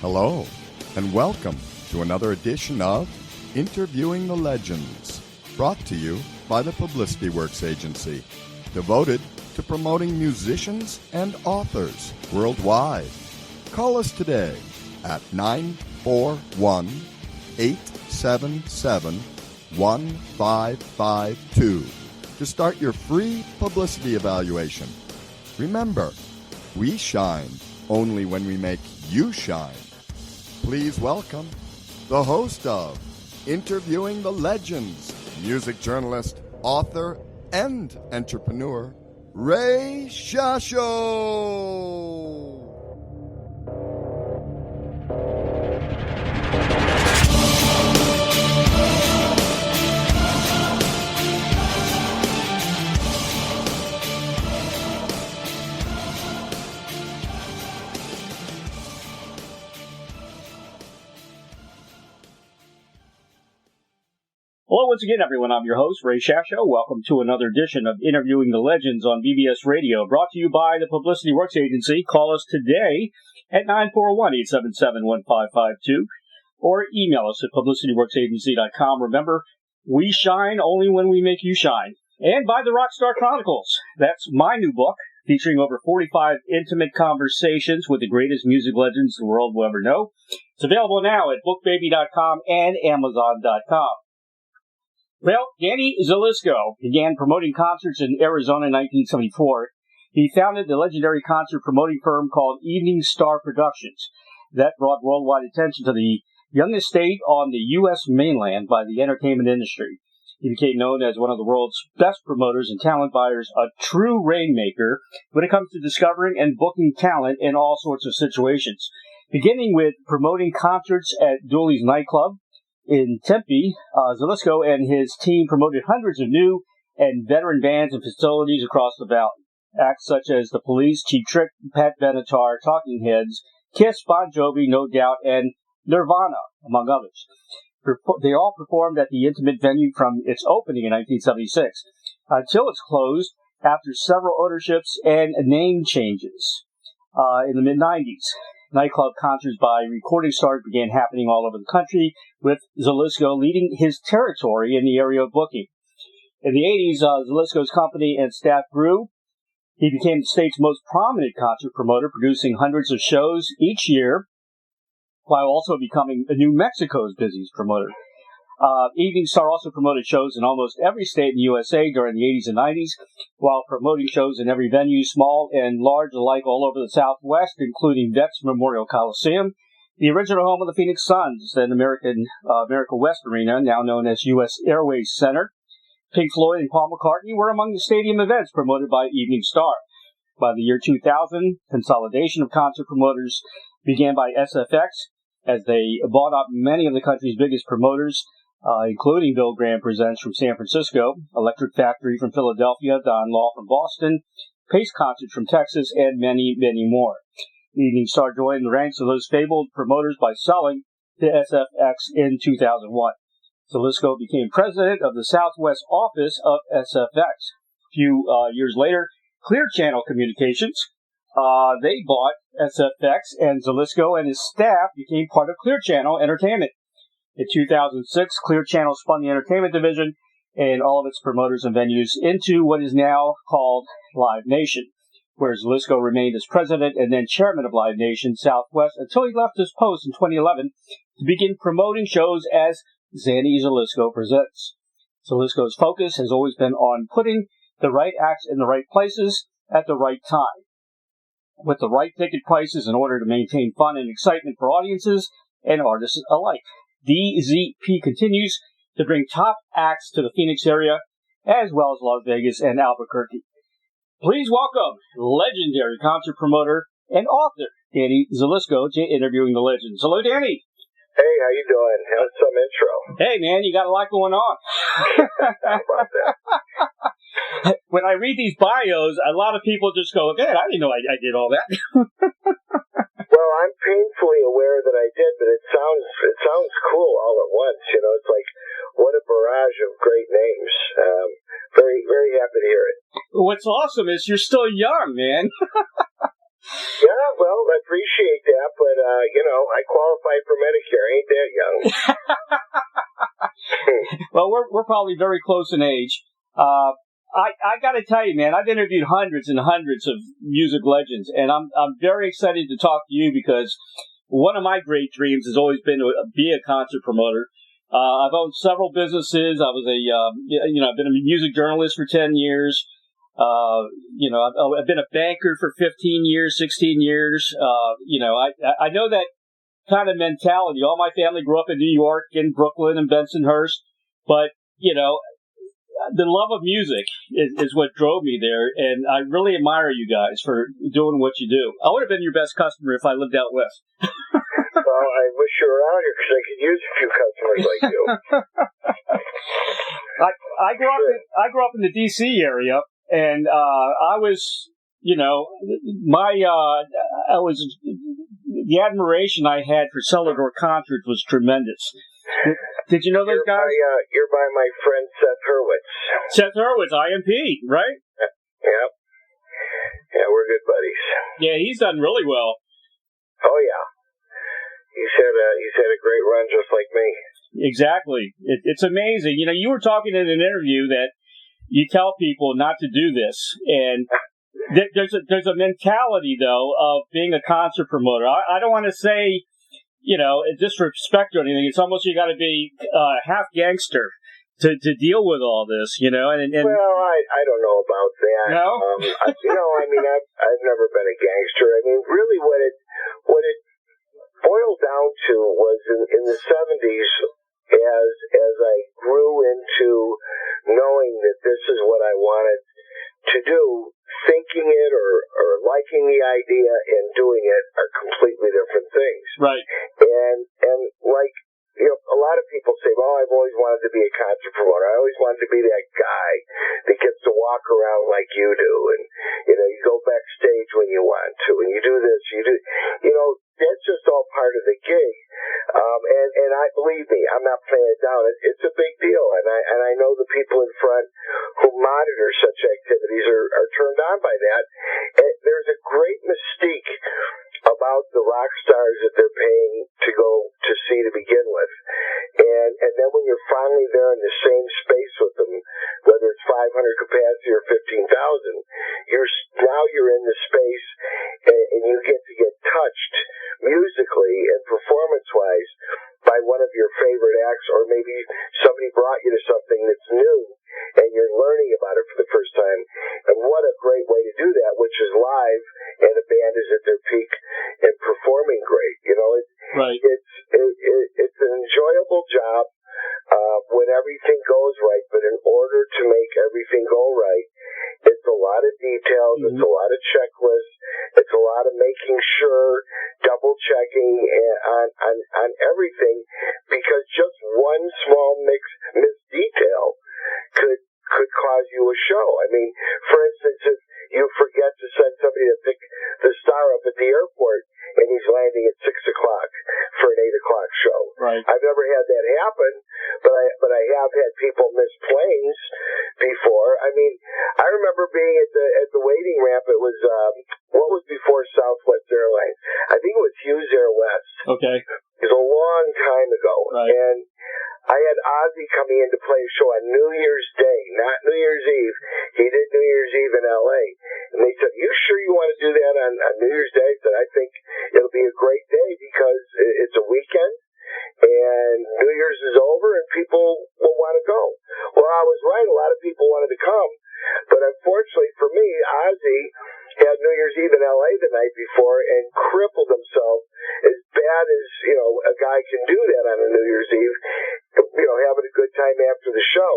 Hello, and welcome to another edition of Interviewing the Legends, brought to you by the Publicity Works Agency, devoted to promoting musicians and authors worldwide. Call us today at 941-877-1552 to start your free publicity evaluation. Remember, we shine only when we make you shine. Please welcome the host of Interviewing the Legends, music journalist, author, and entrepreneur, Ray Shasho. Hello once again, everyone. I'm your host, Ray Shasho. Welcome to another edition of Interviewing the Legends on BBS Radio, brought to you by the Publicity Works Agency. Call us today at 941-877-1552 or email us at publicityworksagency.com. Remember, we shine only when we make you shine. And by the Rockstar Chronicles. That's my new book, featuring over 45 intimate conversations with the greatest music legends the world will ever know. It's available now at bookbaby.com and amazon.com. Well, Danny Zelisko began promoting concerts in Arizona in 1974. He founded the legendary concert promoting firm called Evening Star Productions. That brought worldwide attention to the youngest state on the U.S. mainland by the entertainment industry. He became known as one of the world's best promoters and talent buyers, a true rainmaker when it comes to discovering and booking talent in all sorts of situations. Beginning with promoting concerts at Dooley's Nightclub in Tempe, Zelisko and his team promoted hundreds of new and veteran bands and facilities across the valley. Acts such as The Police, Cheap Trick, Pat Benatar, Talking Heads, Kiss, Bon Jovi, No Doubt, and Nirvana, among others. They all performed at the intimate venue from its opening in 1976 until its closed after several ownerships and name changes in the mid-90s. Nightclub concerts by recording stars began happening all over the country, with Zelisko leading his territory in the area of booking. In the 80s, Zelisko's company and staff grew. He became the state's most prominent concert promoter, producing hundreds of shows each year, while also becoming New Mexico's busiest promoter. Evening Star also promoted shows in almost every state in the USA during the 80s and 90s, while promoting shows in every venue, small and large alike, all over the Southwest, including Vets Memorial Coliseum, the original home of the Phoenix Suns, and America West Arena, now known as U.S. Airways Center. Pink Floyd and Paul McCartney were among the stadium events promoted by Evening Star. By the year 2000, consolidation of concert promoters began by SFX, as they bought up many of the country's biggest promoters, including Bill Graham Presents from San Francisco, Electric Factory from Philadelphia, Don Law from Boston, Pace Concerts from Texas, and many, many more. Evening Star joined the ranks of those fabled promoters by selling to SFX in 2001. Zelisko became president of the Southwest office of SFX. A few years later, Clear Channel Communications, they bought SFX, and Zelisko and his staff became part of Clear Channel Entertainment. In 2006, Clear Channel spun the entertainment division and all of its promoters and venues into what is now called Live Nation, where Zelisko remained as president and then chairman of Live Nation Southwest until he left his post in 2011 to begin promoting shows as Danny Zelisko Presents. Zelisko's focus has always been on putting the right acts in the right places at the right time, with the right ticket prices in order to maintain fun and excitement for audiences and artists alike. DZP continues to bring top acts to the Phoenix area, as well as Las Vegas and Albuquerque. Please welcome legendary concert promoter and author Danny Zelisko to Interviewing the Legends. Hello, Danny. Hey, how you doing? How's some intro? Hey, man, you got a lot going on. How about that? When I read these bios, a lot of people just go, "Man, I didn't know I did all that." Well, I'm painfully aware that I did, but it sounds cool all at once. You know, it's like, what a barrage of great names. Very, very happy to hear it. What's awesome is you're still young, man. Yeah, well, Well, I appreciate that, but, I qualify for Medicare. Ain't that young? Well, we're probably very close in age. I got to tell you, man, I've interviewed hundreds and hundreds of music legends, and I'm very excited to talk to you because one of my great dreams has always been to be a concert promoter. I've owned several businesses. I was I've been a music journalist for 10 years. I've been a banker for 15 years, 16 years. I know that kind of mentality. All my family grew up in New York, in Brooklyn, and Bensonhurst. But, the love of music is what drove me there. And I really admire you guys for doing what you do. I would have been your best customer if I lived out west. Well, I wish you were out here because I could use a few customers like you. I grew up in the D.C. area, and I was, the admiration I had for Cellar Door Concerts was tremendous. Did you know those guys? You're by my friend Seth Hurwitz. Seth Hurwitz, IMP, right? Yep. Yeah, we're good buddies. Yeah, he's done really well. Oh yeah, he's had a great run just like me. Exactly. It's amazing. You were talking in an interview that you tell people not to do this, and there's a mentality though of being a concert promoter. I don't want to say, disrespect or anything. It's almost you got to be half gangster to deal with all this, And well, I don't know about that. No. I've never been a gangster. I mean, really, what it boiled down to was in the 70s, as I grew into knowing that this is what I wanted to do, thinking it or liking the idea and doing it are completely different things. Right. And like, a lot of people say, well, I've always wanted to be a concert promoter. I always wanted to be that guy that gets to walk around like you do. And, you go backstage when you want to, and you do this, that's just all part of the gig. And I believe me, I'm not playing it down. It's a big deal. And I know the people in front who monitor such activities are turned on by that. And there's a great mystique about the rock stars that they're paying to go to see to begin with. And then when you're finally there in the same space with them, whether it's 500 capacity or 15,000, you're in the space and you get to get touched musically and performance-wise by one of your favorite acts, or maybe somebody brought you to something that's new and you're learning about it for the first time. And what a great way to do that, which is live and a band is at their peak and performing great. Right. It's an enjoyable job when everything goes right, but in order to make everything go right, it's a lot of details, mm-hmm. It's a lot of checklists, it's a lot of making sure, double checking on everything, because just one small missed detail could cause you a show. I mean, for instance, if you forget to send somebody to pick the star up at the airport and he's landing at 6 o'clock for an 8 o'clock show. Right. I've never had that happen, but I have had people miss planes before. I mean, I remember being at the waiting ramp. It was what was before Southwest Airlines. I think it was Hughes Air West. Okay. It was a long time ago. Right. And I had Ozzy coming in to play a show on New Year's Day, not New Year's Eve. He did New Year's Eve in L.A. And they said, you sure you want to do that on New Year's Day? I said, I think it'll be a great day because it's a weekend and New Year's is over and people will want to go. Well, I was right. A lot of people wanted to come. But unfortunately for me, Ozzy had New Year's Eve in L.A. the night before and crippled himself as bad as, a guy can do that on a New Year's Eve, having a good time after the show.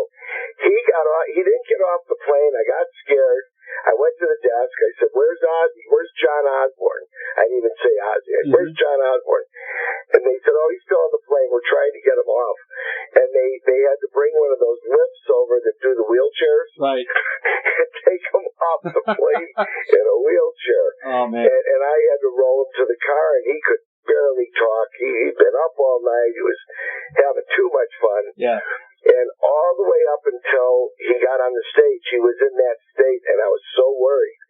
He didn't get off the plane. I got scared. I went to the desk. I said, where's Ozzy? Where's John Osborne? I didn't even say Ozzy. I said, where's John Osborne? And they said, oh, he's still on the plane. We're trying to get him off. And they had to bring one of those lifts over that do the wheelchairs. Right. And take him off the plane in a wheelchair. Oh, man. And I had to roll him to the car, and he could barely talk. He'd been up all night. He was having too much fun. Yeah. And all the way up until he got on the stage, he was in that state, and I was so worried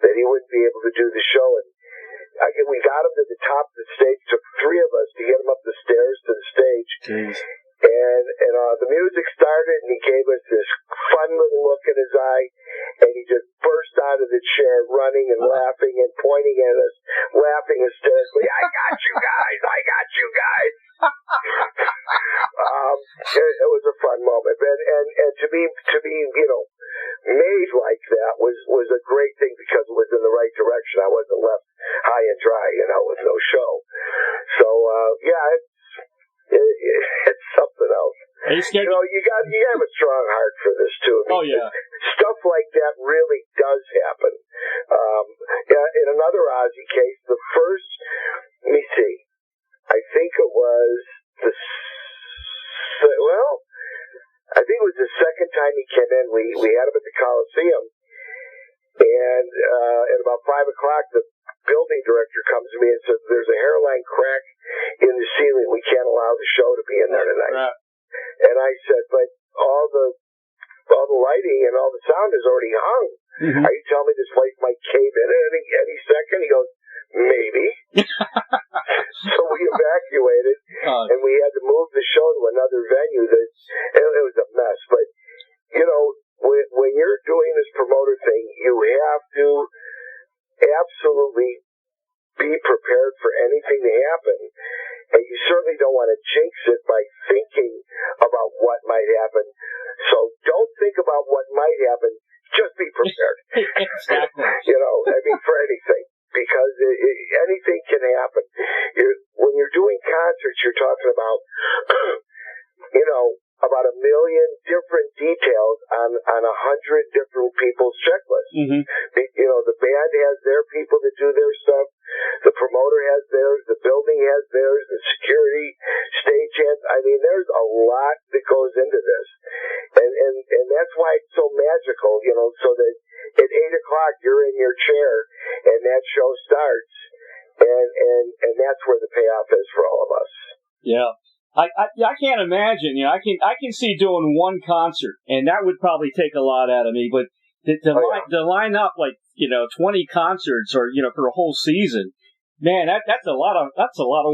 that he wouldn't be able to do the show. And we got him to the top of the stage. Took 3 of us to get him up the stairs to the stage. Jeez. And the music started, and he gave us this fun little look in his eye, and he just burst out of the chair, running and laughing and pointing at us, laughing hysterically. I got you guys! I got you guys! It was a fun moment, and to be made like that was a great thing because it was in the right direction. I wasn't left high and dry, with no show. So it's something else. You got to have a strong heart for this too. Oh yeah. Stuff like that really does happen. In another Ozzy case, the first, let me see, I think it was I think it was the second time he came in. We had him at the Coliseum, and at about 5 o'clock, the building director comes to me and says, "There's a hairline crack in the ceiling. We can't allow the show to be in there tonight." Right. And I said, "But all the lighting and all the sound is already hung. Mm-hmm. Are you telling me this place might cave in at any second?" He goes, "Maybe." So we evacuated, and we had to move the show to another venue. It was a mess. But, when you're doing this promoter thing, you have to absolutely be prepared for anything to happen. And you certainly don't want to jinx it by thinking about what might happen. So don't think about what might happen. Just be prepared. Exactly. For anything. Because anything can happen. When you're doing concerts, you're talking about, about 1 million different details on 100 different people's checklists. Mm-hmm. The band has their people that do their stuff. The promoter has theirs. The building has theirs. The security, stagehands. There's a lot that goes into this. And that's why it's so magical, so that at 8 o'clock you're in your chair and that show starts, and that's where the payoff is for all of us. Yeah. I can't imagine, I can see doing one concert, and that would probably take a lot out of me, but to line up 20 concerts or, for a whole season, man, that's a lot of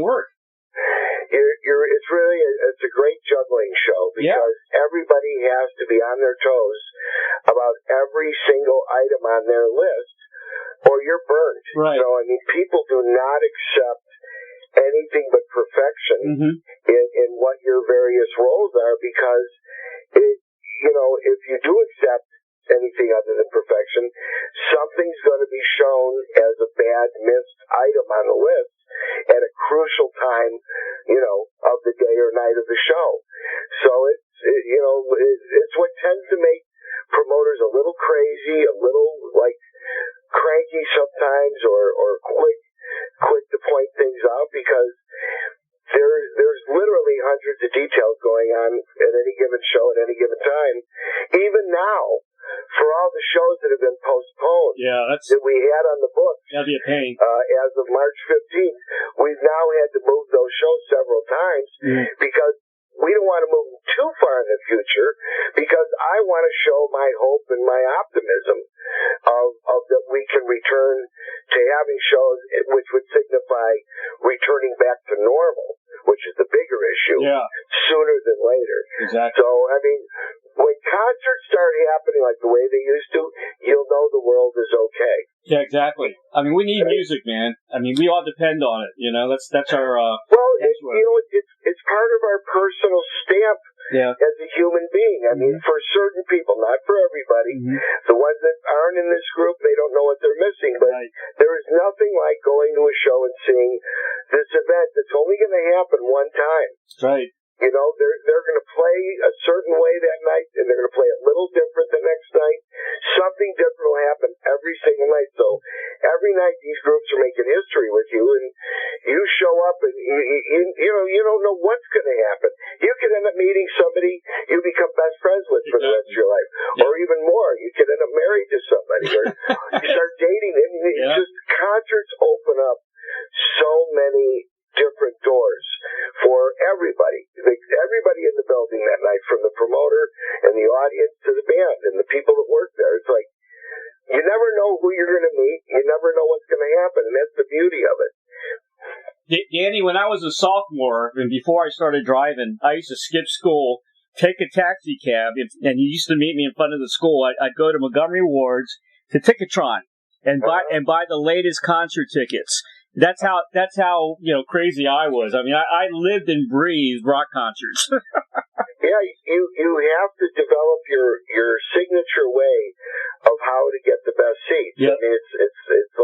work. It's a great juggling show because everybody has to be on their toes about every single item on their list, or you're burned. Right. People do not accept anything but perfection in what your various roles are, because if you do accept anything other than perfection, something's going to be shown as a bad missed item on the list at a crucial time, of the day or night of the show. So it's what tends to make promoters a little crazy, a little cranky sometimes, or quick to point things out, because there's literally hundreds of details going on at any given show at any given time. Even now, for all the shows that have been postponed that we had on the books, that'd be a pain. As of March 15th, we've now had to move those shows several times because we don't want to move them too far in the future, because I want to show my hope and my optimism of that we can return to having shows which would signify returning back to normal, which is the bigger issue, sooner than later. Exactly. So, when concerts start happening like the way they used to, you'll know the world is okay. Yeah, exactly. We need music, man. We all depend on it. That's our. It's part of our personal stamp as a human being. For certain people, not for everybody. The ones that aren't in this group, they don't know what they're missing. But there is nothing like going to a show and seeing this event that's only going to happen one time. Right. They're going to play a certain way that night, and they're going to play a little different the next night. Something different will happen every single night. So every night these groups are making history with you, and you show up, and you don't know what's going to happen. You could end up meeting somebody you become best friends with for the rest of your life, or even more. You could end up married to somebody, or you start dating. It's just concerts open up so many different doors for everybody. Everybody in the building that night, from the promoter and the audience to the band and the people that work there. It's like, you never know who you're going to meet. You never know what's going to happen, and that's the beauty of it. Danny, when I was a sophomore and before I started driving, I used to skip school, take a taxi cab, and he used to meet me in front of the school. I'd go to Montgomery Ward's to Ticketron and buy the latest concert tickets. That's how crazy I was. I mean, I lived and breathed rock concerts. Yeah, you have to develop your signature way of how to get the best seats. Yep. I mean, it's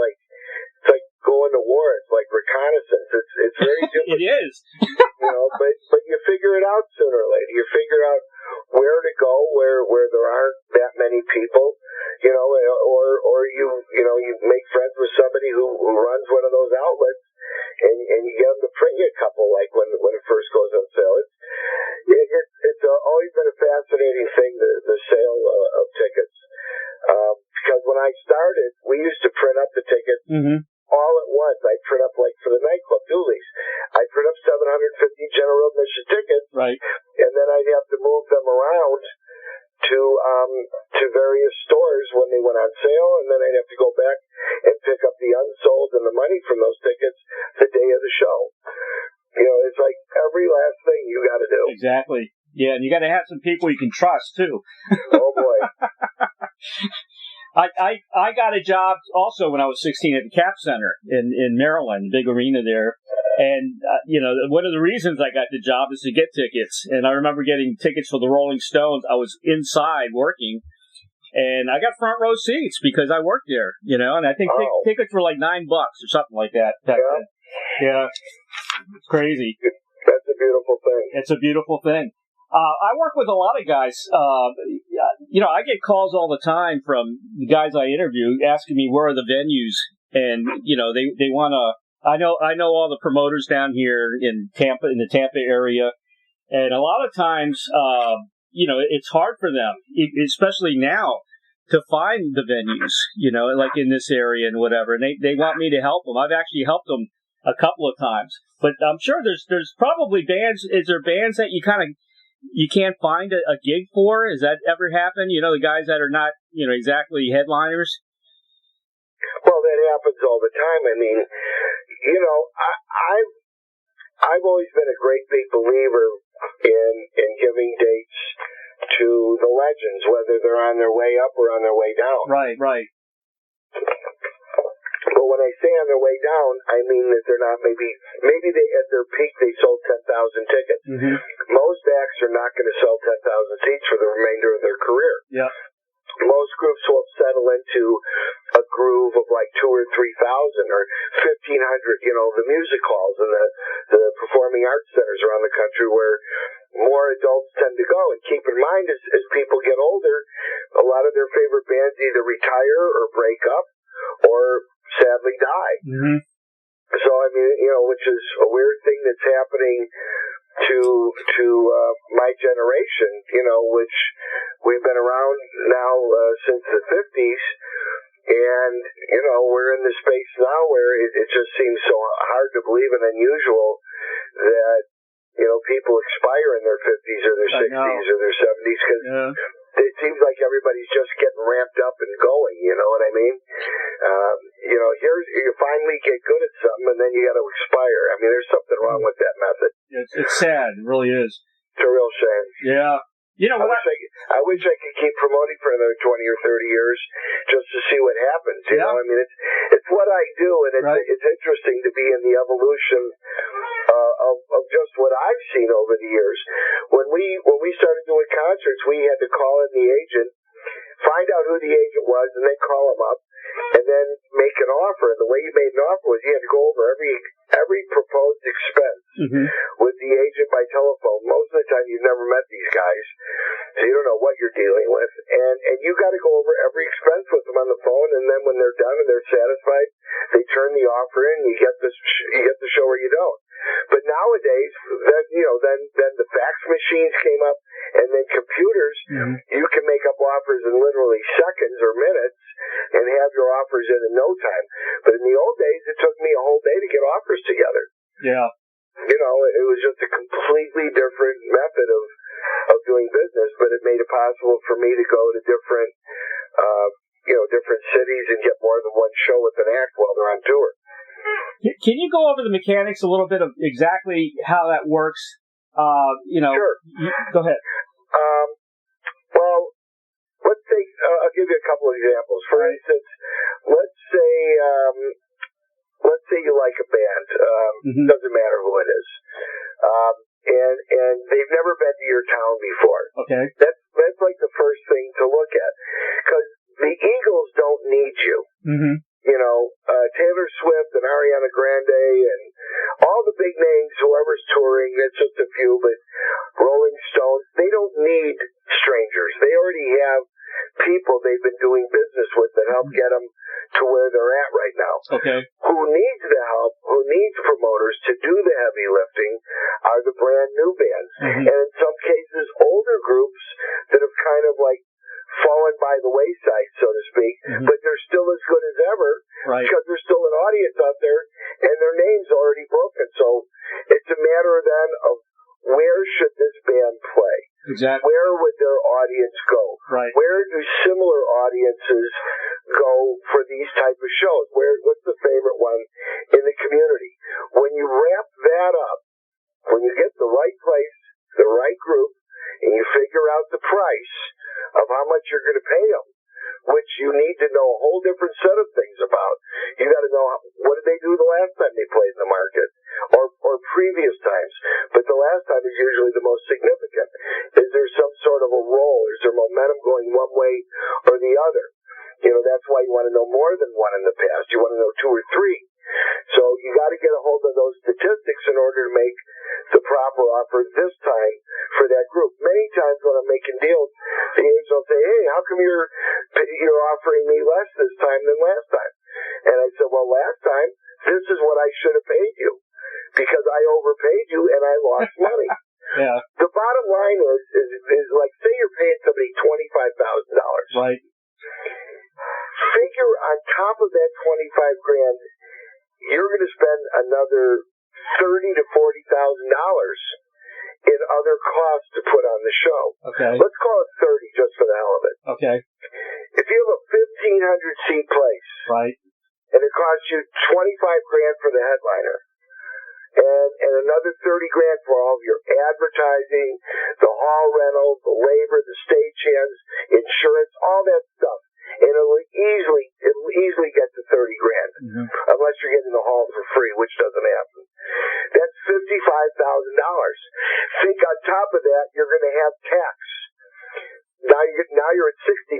like going to war. It's like reconnaissance. It's very different. It is. But you figure it out sooner or later. You figure out where to go, where there aren't that many people, or you make friends with somebody who runs one of those outlets, and you get them to print you a couple, like when it first goes on sale. It's always been a fascinating thing, the sale of tickets, because when I started, we used to print up the tickets. Mm-hmm. All at once. I'd print up, like for the Nightclub, Dooley's, I'd print up 750 general admission tickets, right? And then I'd have to move them around to various stores when they went on sale, and then I'd have to go back and pick up the unsold and the money from those tickets the day of the show. It's like every last thing you got to do. Exactly. Yeah, and you got to have some people you can trust too. Oh boy. I got a job also when I was 16 at the Cap Center in Maryland, the big arena there. And, one of the reasons I got the job is to get tickets. And I remember getting tickets for the Rolling Stones. I was inside working, and I got front row seats because I worked there, and I think tickets were like $9 or something like that. Yeah. It's crazy. That's a beautiful thing. It's a beautiful thing. I work with a lot of guys. I get calls all the time from the guys I interview asking me where are the venues, and they want to. I know all the promoters down here in Tampa, in the Tampa area, and a lot of times, it's hard for them, especially now, to find the venues. Like in this area and whatever, and they want me to help them. I've actually helped them a couple of times, but I'm sure there's probably bands. Is there bands that you can't find a gig for? Has that ever happened? The guys that are not, exactly headliners? Well, that happens all the time. I mean, I've always been a great big believer in giving dates to the legends, whether they're on their way up or on their way down. Right. But when I say on their way down, I mean that they're not maybe they at their peak they sold 10,000 tickets. Mm-hmm. Most acts are not going to sell 10,000 seats for the remainder of their career. Yeah. Most groups will settle into a groove of like 2,000 or 3,000 or 1,500. The music halls and the performing arts centers around the country where more adults tend to go. And keep in mind, as people get older, a lot of their favorite bands either retire or break up or sadly die. Mm-hmm. So I mean, which is a weird thing that's happening to my generation, which we've been around now since the 50s, and we're in the space now where it just seems so hard to believe and unusual that people expire in their 50s or their 60s or their 70s because it seems like everybody's just getting ramped up and going, you know what I mean? Here's, you finally get good at something and then you got to expire. I mean, there's something wrong with that method. It's sad. It really is. It's a real shame. Yeah. I wish I could keep promoting for another 20 or 30 years just to see what happens. You know, I mean, it's what I do, and it's interesting to be in the evolution of just what I've seen over the years. When we started doing concerts, we had to call in the agent, find out who the agent was, and then call him up, and then make an offer. And the way you made an offer was you had to go over every proposed expense with the agent by telephone. Most of the time, you've never met these guys, so you don't know what you're dealing with. And you got to go over every expense with them on the phone. And then when they're done and they're satisfied, they turn the offer in. You get the show or you don't. But nowadays, then the fax machines came up, and then computers. You can make up offers in literally seconds or minutes and have your offers in no time. But in the old days, it took me a whole day to get offers together. Yeah. It was just a completely different method of doing business, but it made it possible for me to go to different cities and get more than one show with an act while they're on tour. Can you go over the mechanics a little bit of exactly how that works? Sure. Go ahead. Well, let's take, I'll give you a couple of examples. For instance, let's say you like a band. Doesn't matter who it is. And they've never been to your town before. Okay. That's like the first thing to look at. Because the Eagles don't need you. Mm-hmm. Taylor Swift and Ariana Grande and all the big names, whoever's touring, that's just a few, but Rolling Stones, they don't need strangers. They already have people they've been doing business with that help get them to where they're at right now. Okay. Who needs the help, who needs promoters to do the heavy lifting are the brand new bands. Mm-hmm. And in some cases, older groups that have kind of like fallen by the wayside, so to speak, but they're still as good as ever because there's still an audience out there and their name's already broken. So it's a matter then of where should this band play? Exactly. Where would their audience go? Right. Where do similar audiences go for these type of shows? What's the favorite one in the community? When you wrap that up, when you get the right place, the right group, and you figure out the price of how much you're going to pay them, which you need to know a whole different set of things about. You got to know what did they do the last time they played in the market, or previous times. But the last time is usually the most significant. Is there some sort of a roll? Is there momentum going one way or the other? That's why you want to know more than one in the past. You want to know two or three. So you got to get a hold of those statistics in order to make the proper offer this time for that group. Many times when I'm making deals, the agent will say, "Hey, how come you're offering me less this time than last time?" And I said, "Well, last time this is what I should have paid you because I overpaid you and I lost money." Yeah. The bottom line is like, say you're paying somebody $25,000. Right. Figure on top of that $25,000, you're going to spend another $30,000 to $40,000 in other costs to put on the show. Okay. Let's call it 30 just for the hell of it. Okay. If you have a 1,500 seat place, right, and it costs you $25,000 for the headliner, and another $30,000 for all of your advertising, the hall rental, the labor, the stagehands, insurance, all that stuff. And it'll easily get to $30,000, unless you're getting the hall for free, which doesn't happen. That's $55,000. Think on top of that, you're going to have tax. Now you're at $60,000.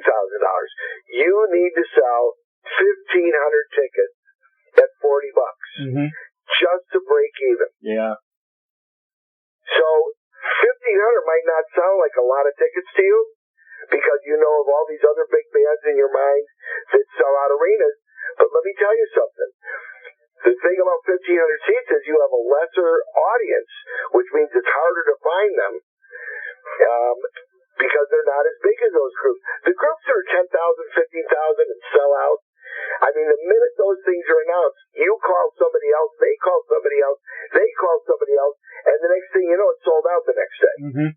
You need to sell 1,500 tickets at $40 just to break even. Yeah. So 1,500 might not sound like a lot of tickets to you, because you know of all these other big bands in your mind that sell out arenas. But let me tell you something. The thing about 1,500 seats is you have a lesser audience, which means it's harder to find them because they're not as big as those groups. The groups that are 10,000, 15,000 and sell out, I mean, the minute those things are announced, you call somebody else, they call somebody else, they call somebody else, and the next thing you know, it's sold out the next day.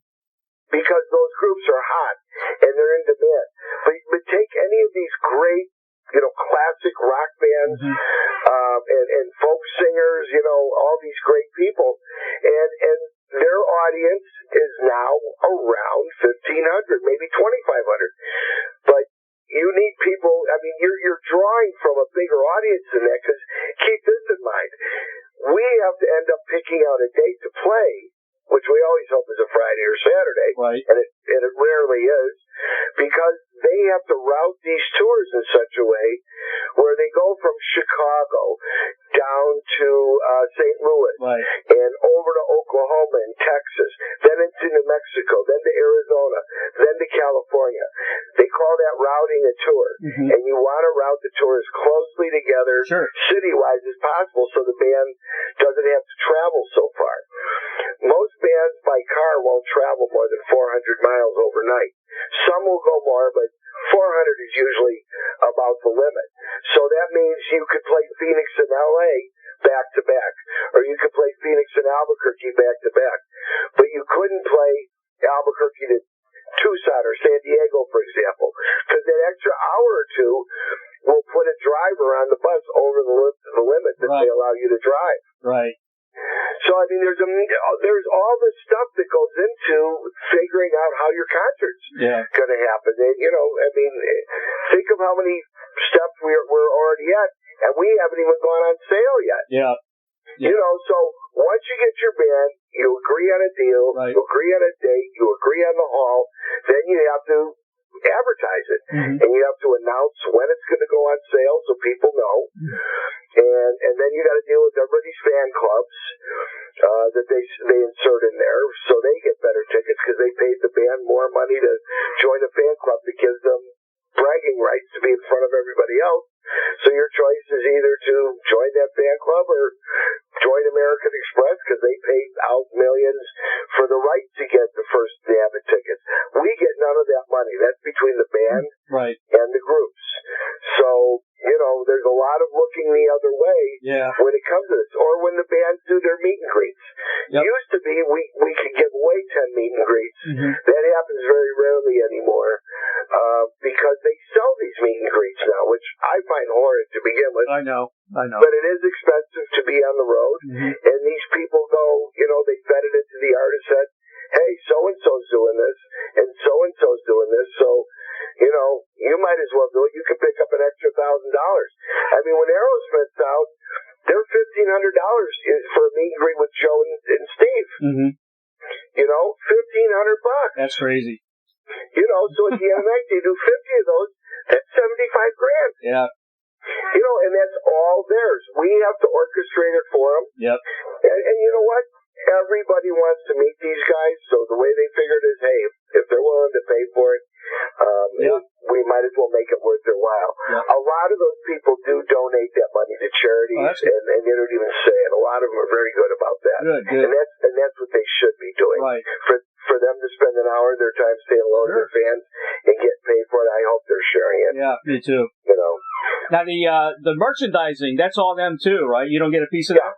Because those groups are hot and they're in demand. But take any of these great, classic rock bands, and folk singers, all these great people, and their audience is now around 1,500, maybe 2,500. But you need people. I mean, you're drawing from a bigger audience than that. Because keep this in mind, we have to end up picking out a date to play, which we always hope is a Friday or Saturday, right? And it rarely is, because they have to route these tours in such a way where they go from Chicago down to St. Louis, right, and over to Oklahoma and Texas, then into New Mexico, then to Arizona, then to California. They call that routing a tour, and you want to route the tour as closely together, city-wise as possible, so the band doesn't have to travel so far. Most bands by car won't travel more than 400 miles overnight. Some will go more, but 400 is usually about the limit. So that means you could play Phoenix and LA back to back, or you could play Phoenix and Albuquerque back to back. But you couldn't play Albuquerque to Tucson or San Diego, for example, because that extra hour or two will put a driver on the bus over the limit that they allow So, I mean, there's all this stuff that goes into figuring out how your concert's going to happen. And, I mean, think of how many steps we're already at, and we haven't even gone on sale yet. Yeah. So once you get your band, you agree on a deal, you agree on a date, you agree on the hall, then you have to advertise it. And you have to announce when it's going to go on sale so people know. And then you got to deal with everybody's fan clubs that they insert in there so they get better tickets because they paid the band more money to join a fan club that gives them bragging rights to be in front of everybody else. So your choice is either to join that fan club or join American Express because they paid out millions for the right to get the first dab at tickets. We get none of that money. That's between the band and the groups. So, there's a lot of looking the other way when it comes to this. Or when the bands do their meet and greets. Used to be we could give away 10 meet and greets. That happens very rarely anymore because they sell these meet and greets now, which I find horrid to begin with. I know. But it is expensive to be on the road. And these people go, they fed it into the artist said, hey, so-and-so's doing this, and so-and-so's doing this, so, you might as well do it. You can pick up an extra $1,000. I mean, when Aerosmith's out, they're $1,500 for a meet and greet with Joe and Steve. $1,500. That's crazy. So at the end of the night, they do 50 of those, that's $75,000. Yeah. And that's all theirs. We have to orchestrate it for them. Yep. And you know what? Everybody wants to meet these guys, so the way they figured is, hey, if they're willing to pay for it, we might as well make it worth their while. A lot of those people do donate that money to charities, and they don't even say it. A lot of them are very good about that. Good. And that's what they should be doing. Right. For them to spend an hour of their time staying alone with their fans and get paid for it, I hope they're sharing it. Yeah, me too. Now the merchandising, that's all them too, right? You don't get a piece of that?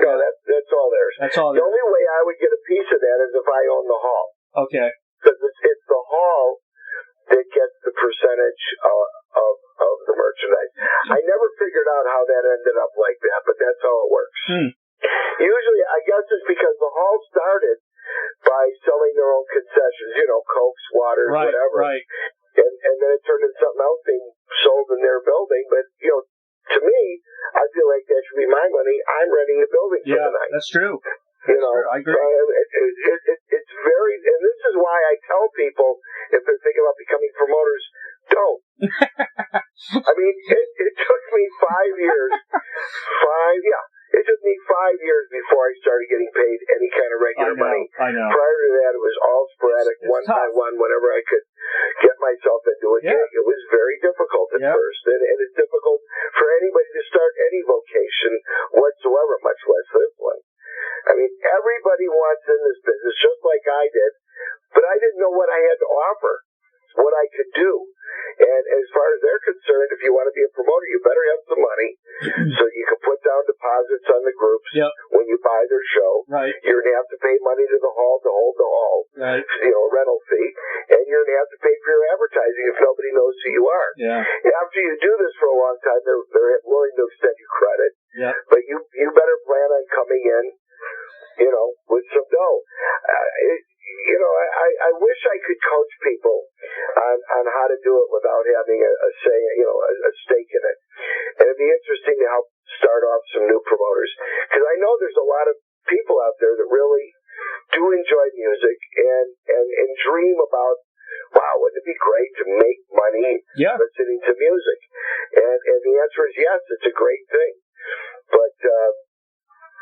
No, that's all theirs. That's all the only way I would get a piece of that is if I own the hall. Okay. Because it's the hall that gets the percentage of the merchandise. I never figured out how that ended up like that, but that's how it works. Usually, I guess it's because the hall started by selling their own concessions, Cokes, waters, whatever. Right. And then it turned into something else being sold in their building. But, to me, I feel like that should be my money. I'm renting the building for the night. That's true. I agree. It's very, and this is why I tell people if they're thinking about becoming promoters, don't. I mean, it took me 5 years. It took me 5 years before I started getting paid any kind of regular money. I know. Prior to that, it was all sporadic, it's one tough. by one, whenever I could get myself into it. Yeah. It was very difficult at first, and it's difficult for anybody to start any vocation whatsoever, much less this one. I mean, everybody wants in this business, just like I did, but I didn't know what I had to offer, what I could do. And as far as they're concerned, if you want to be a promoter, you better have some money so you can put down deposits on the groups when you buy their show. Right. You're going to have to pay money to the hall to hold the hall, right. Rental fee, and you're going to have to pay for your advertising if nobody knows who you are. Yeah. After you do this for a long time, they're willing to extend you credit. Yeah. But you better plan on coming in, with some dough. I wish I could coach people on how to do it without having a say, a stake in it. And it'd be interesting to help start off some new promoters, because I know there's a lot of people out there that really do enjoy music and dream about, wow, wouldn't it be great to make money listening to music? And the answer is yes, it's a great thing. But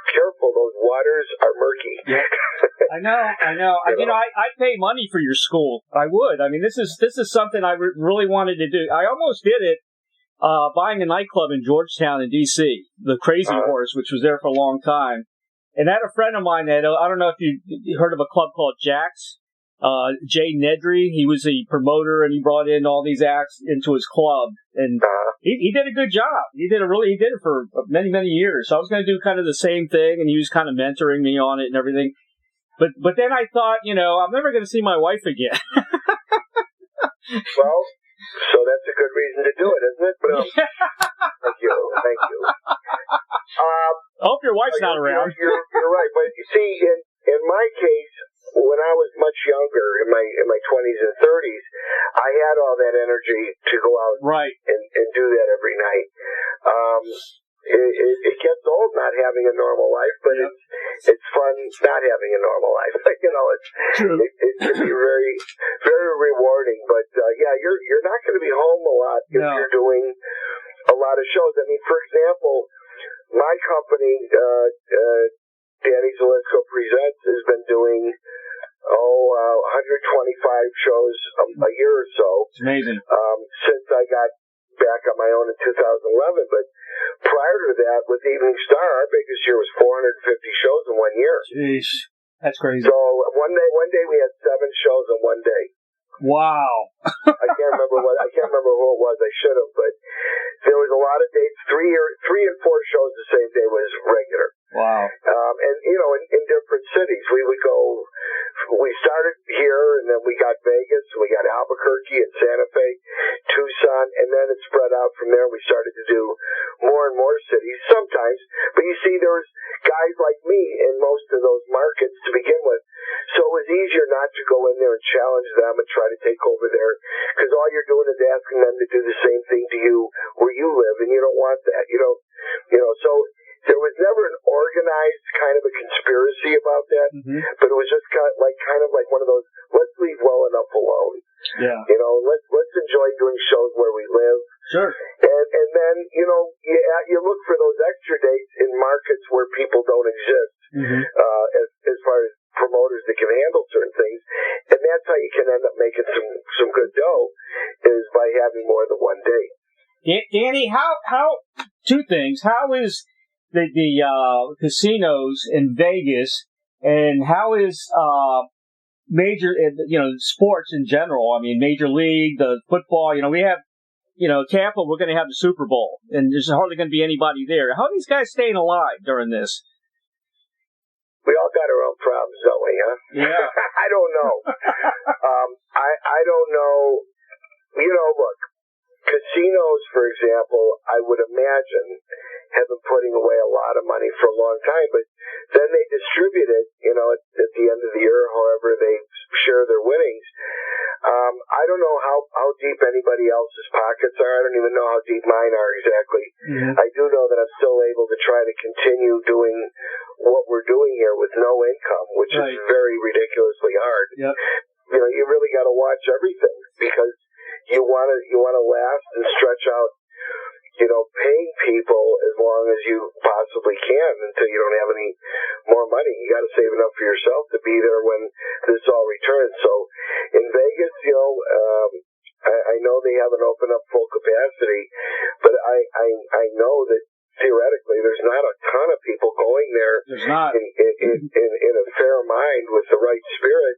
careful, those waters are murky. Yeah. I know. I'd pay money for your school. I would. I mean, this is something I really wanted to do. I almost did it buying a nightclub in Georgetown in D.C., the Crazy Horse, which was there for a long time. And I had a friend of mine that, I don't know if you heard of a club called Jack's. Jay Nedry, he was a promoter, and he brought in all these acts into his club, and he did a good job. He did it for many, many years. So I was going to do kind of the same thing, and he was kind of mentoring me on it and everything. But then I thought, I'm never going to see my wife again. Well, so that's a good reason to do it, isn't it? Thank you. I hope your wife's not around. You're right, but you see, in my case, when I was much younger, in my 20s and 30s, I had all that energy to go out and do that every night. It gets old not having a normal life, but it's fun not having a normal life. It can be very, very rewarding. But you're not going to be home a lot if you're doing a lot of shows. I mean, for example, my company, Danny Zelisko Presents, has been doing 125 shows a year or so. It's amazing. Since I got back on my own in 2011, but prior to that, with Evening Star, our biggest year was 450 shows in 1 year. Jeez, that's crazy. So one day we had 7 shows in one day. Wow. I can't remember who it was. I should have, but there was a lot of dates. 3 and 4 shows the same day was regular. Wow. And in different cities, we would go. We started here, and then we got Vegas, we got Albuquerque and Santa Fe, Tucson, and then it spread out from there. We started to do more and more cities sometimes, but you see, there was guys like me in most of those markets to begin with, so it was easier not to go in there and challenge them and try to take over there, because all you're doing is asking them to do the same thing to you where you live, and you don't want that. So there was never an organized kind of a conspiracy about that, but it was just kind of like one of those, let's leave well enough alone. Yeah. Let's enjoy doing shows where we live. Sure. And then, you look for those extra dates in markets where people don't exist, as far as promoters that can handle certain things. And that's how you can end up making some good dough, is by having more than one date. Danny, how two things. How is the casinos in Vegas, and how is major sports in general? I mean, Major League, the football. We have Tampa. We're going to have the Super Bowl, and there's hardly going to be anybody there. How are these guys staying alive during this? We all got our own problems, don't we? Huh? Yeah. I don't know. I don't know. Look. Casinos, for example, I would imagine, have been putting away a lot of money for a long time, but then they distribute it, at the end of the year, however they share their winnings. I don't know how deep anybody else's pockets are. I don't even know how deep mine are exactly. I do know that I'm still able to try to continue doing what we're doing here with no income, which is very ridiculously hard. Yep. You really got to watch everything, because you want to last and stretch out, paying people as long as you possibly can until you don't have any more money. You got to save enough for yourself to be there when this all returns. So in Vegas, I know they haven't opened up full capacity, but I know that theoretically there's not a ton of people going there. There's not. In a fair mind with the right spirit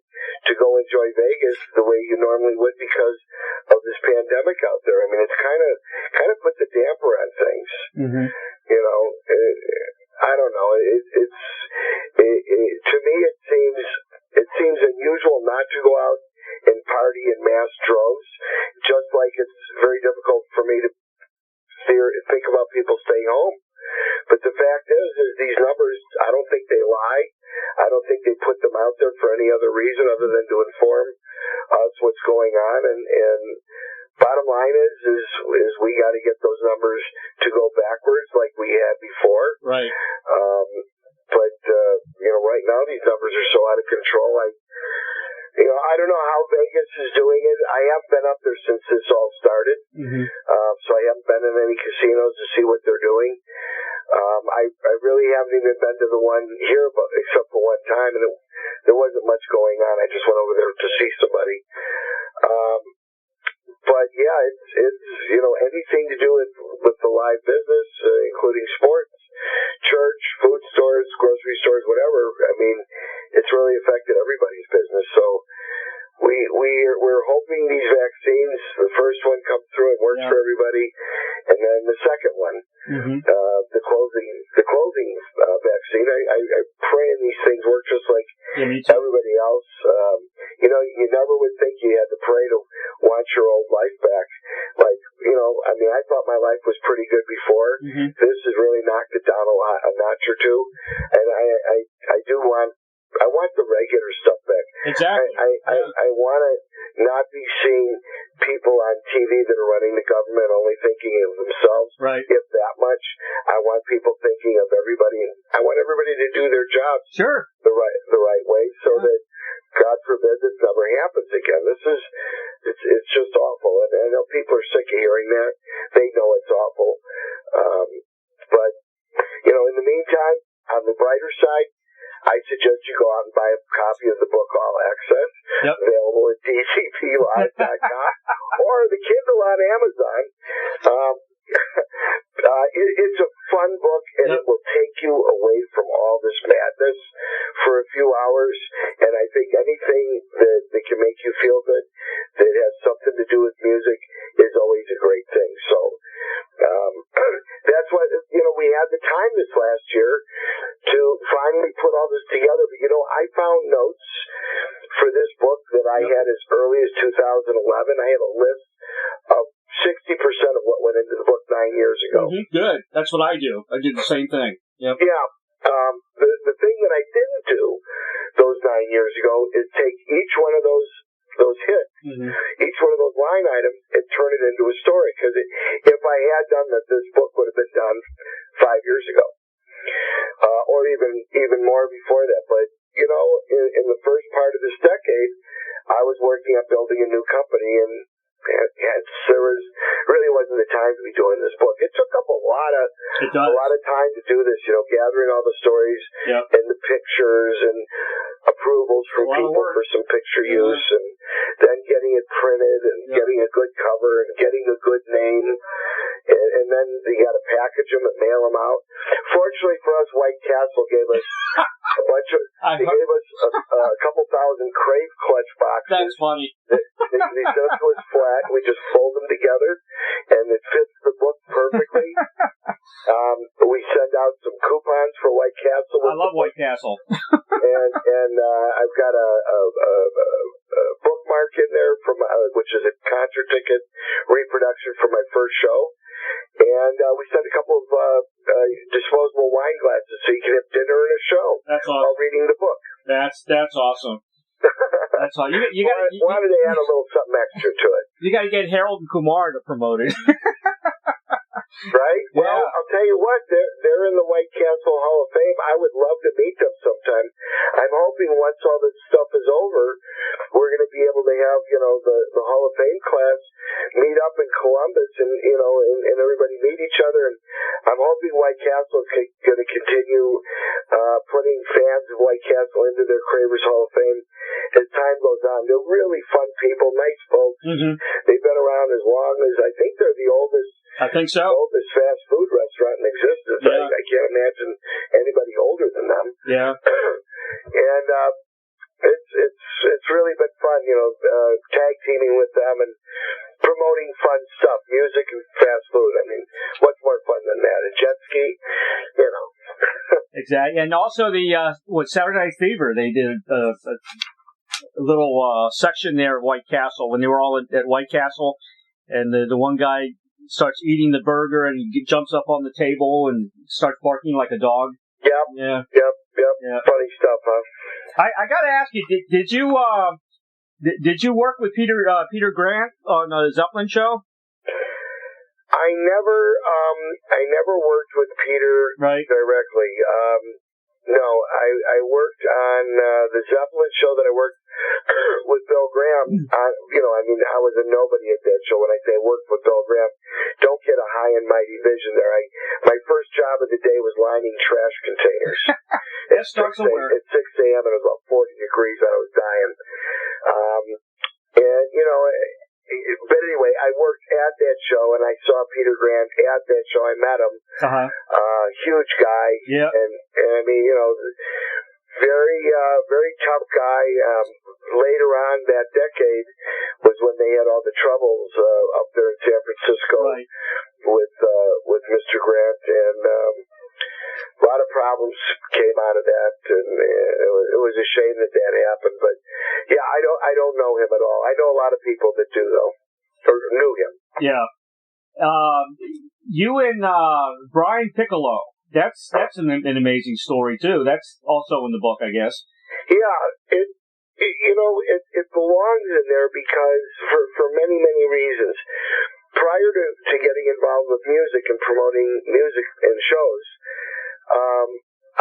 to go enjoy Vegas the way you normally would because of this pandemic out there. I mean, it's kind of puts a damper on things. I don't know. To me, it seems unusual not to go out and party in mass droves, just like it's very difficult for me to think about people staying home. But the fact is these numbers, I don't think they lie. I don't think they put them out there for any other reason other than to inform us what's going on. And bottom line is we got to get those numbers to go backwards like we had before. Right. But right now these numbers are so out of control. I don't know how Vegas is doing it. I haven't been up there since this all started, so I haven't been in any casinos to see what they're doing. I really haven't even been to the one here, except for one time, and there wasn't much going on. I just went over there to see somebody. But yeah, it's anything to do with the live business, including sports, church, food stores, grocery stores, whatever. I mean, it's really affected everybody's business. So we're hoping these vaccines, the first one comes through and works for everybody, and then the second one, the closing vaccine. I pray these things work just like everybody else. You never would think you had to pray to want your old life back. I thought my life was pretty good before. This has really knocked it it down a notch or two, and I do want. I want the regular stuff back. Exactly. I want to not be seeing people on TV that are running the government only thinking of themselves. Right. If that much, I want people thinking of everybody. I want everybody to do their jobs. Sure. The right way, so that God forbid this never happens again. It's just awful, and I know people are sick of hearing that. They know it's awful, but in the meantime, on the brighter side, I suggest you go out and buy a copy of the book All Access, available at dcplive.com, or the Kindle on Amazon. It's a fun book, and it will take you away from all this madness for a few hours. And I think anything that can make you feel good, that has something to do with music, is always a great thing. So that's why we had the time this last year to finally put all this together. But I found notes for this book that I had as early as 2011. I had a list of 60% of what went into the book 9 years ago. Mm-hmm. Good. That's what I do. I did the same thing. Yep. Yeah. The thing that I didn't do those 9 years ago is take each one of those hits, each one of those line items, and turn it into a story. Because if I had done that, this book would have been done 5 years ago, or even more before that. But in the first part of this decade, I was working on building a new company, and there really wasn't the time to be doing this book. It took up a lot of time to do this, gathering all the stories and the pictures and approvals from people for some picture use, and then getting it printed and getting a good cover and getting a good name, and then you got to package them and mail them out. Fortunately for us, White Castle gave us a bunch of. They gave us a couple thousand Crave Clutch boxes. That's funny. They sent us to us flat. We just fold them together, and it fits the book perfectly. We send out some coupons for White Castle. I love White Castle. and I've got a bookmark in there from which is a concert ticket reproduction for my first show. And we sent a couple of disposable wine glasses so you can have dinner and a show while reading the book. That's awesome. That's all. You wanted to add a little something extra to it. You got to get Harold and Kumar to promote it. Right? Yeah. Well, I'll tell you what, they're in the White Castle Hall of Fame. I would love to meet them sometime. I'm hoping once all this stuff is over, we're going to be able to have, the Hall of Fame class meet up in Columbus and everybody meet each other. And I'm hoping White Castle is going to continue putting fans of White Castle into their Cravers Hall of Fame as time goes on. They're really fun people, nice folks. Mm-hmm. They've been around as long as, I think they're the oldest. I think so. Oldest fast food restaurant in existence. Yeah. I can't imagine anybody older than them. Yeah. And it's really been fun, tag teaming with them and promoting fun stuff, music and fast food. I mean, what's more fun than that? A jet ski, Exactly. And also the Saturday Night Fever, they did a little section there at White Castle when they were all at White Castle, and the one guy starts eating the burger and he jumps up on the table and starts barking like a dog. Yep. Yeah. Yep. Funny stuff, huh? I got to ask you, did you work with Peter Grant on the Zeppelin show? I never worked with Peter directly. No, I worked on the Zeppelin show that I worked with Bill Graham. I was a nobody at that show. When I say I worked with Bill Graham, don't get a high and mighty vision there. My first job of the day was lining trash containers. That starts somewhere. At 6 a.m. and it was about 40 degrees and I was dying. But anyway, I worked at that show and I saw Peter Grant at that show. I met him. Huge guy. Yeah. And I mean, very tough guy. Later on that decade was when they had all the troubles up there in San Francisco with Mr. Grant, and a lot of problems came out of that, and it was a shame that happened. But yeah, I don't know him at all. I know a lot of people that do though, or knew him. Yeah. You and Brian Piccolo That's an amazing story too. That's also in the book, I guess. Yeah, it belongs in there because for many, many reasons. Prior to getting involved with music and promoting music and shows,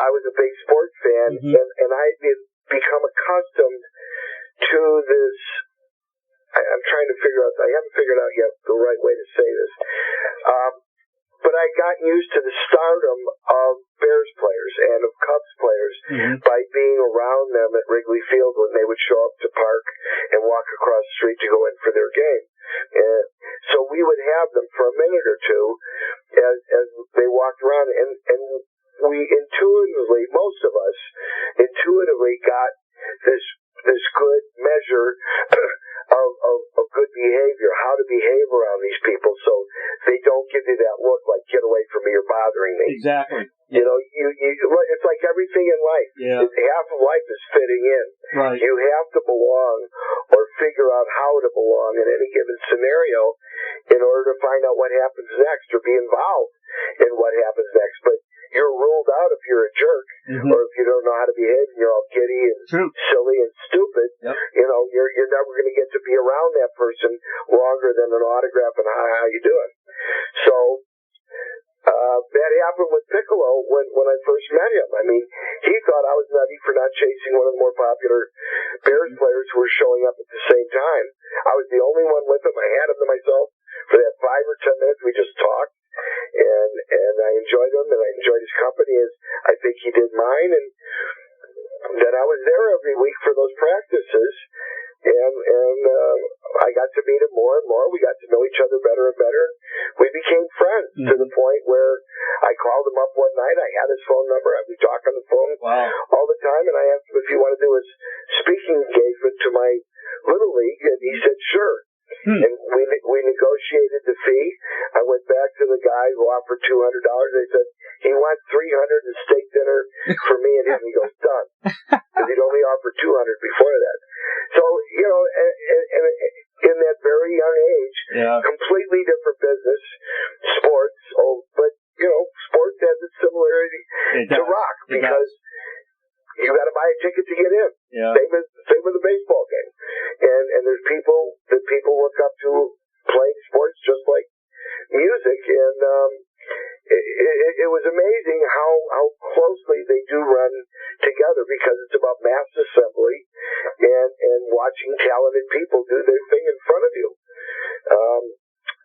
I was a big sports fan, and I had become accustomed to this. I'm trying to figure out. I haven't figured out yet the right way to say this. But I got used to the stardom of Bears players and of Cubs players by being around them at Wrigley Field when they would show up to park and walk across the street to go in for their game. And so we would have them for a minute or two as they walked around, and we intuitively, most of us intuitively got this good measure of good behavior, how to behave around these people so they don't give you that look like, get away from me, you're bothering me. Exactly. You know, it's like everything in life. Yeah. Half of life is fitting in. Right. You have to belong or figure out how to belong in any given scenario in order to find out what happens next or be involved in what happens next. But you're ruled out if you're a jerk or if you don't know how to behave and you're all giddy and silly and stupid. Yep. You know, you're never going to get to be around that person longer than an autograph and how you doing. So that happened with Piccolo when I first met him. I mean, he thought I was nutty for not chasing one of the more popular Bears players who were showing up at the same time. I was the only one with him. I had him to myself for that 5 or 10 minutes. We just talked, and I enjoyed him, and I enjoyed his company as I think he did mine. And then I was there every week for those practices, and I got to meet him more and more. We got to know each other better and better. We became friends to the point where I called him up one night. I had his phone number. We talked on the phone all the time, and I asked him if he wanted to do a speaking engagement to my Little League, and he said sure. And we negotiated the fee. I went back to the guy who offered $200. They said he wants $300 and steak dinner for me and him. He goes, done, because he'd only offered $200 before that. So you know, and in that very young age, completely different business, sports. But you know, sports has its similarity to rock because you got to buy a ticket to get in. Yeah. Same with a baseball game. And there's people that people look up to playing sports just like music. And it was amazing how closely they do run together because it's about mass assembly and watching talented people do their thing in front of you.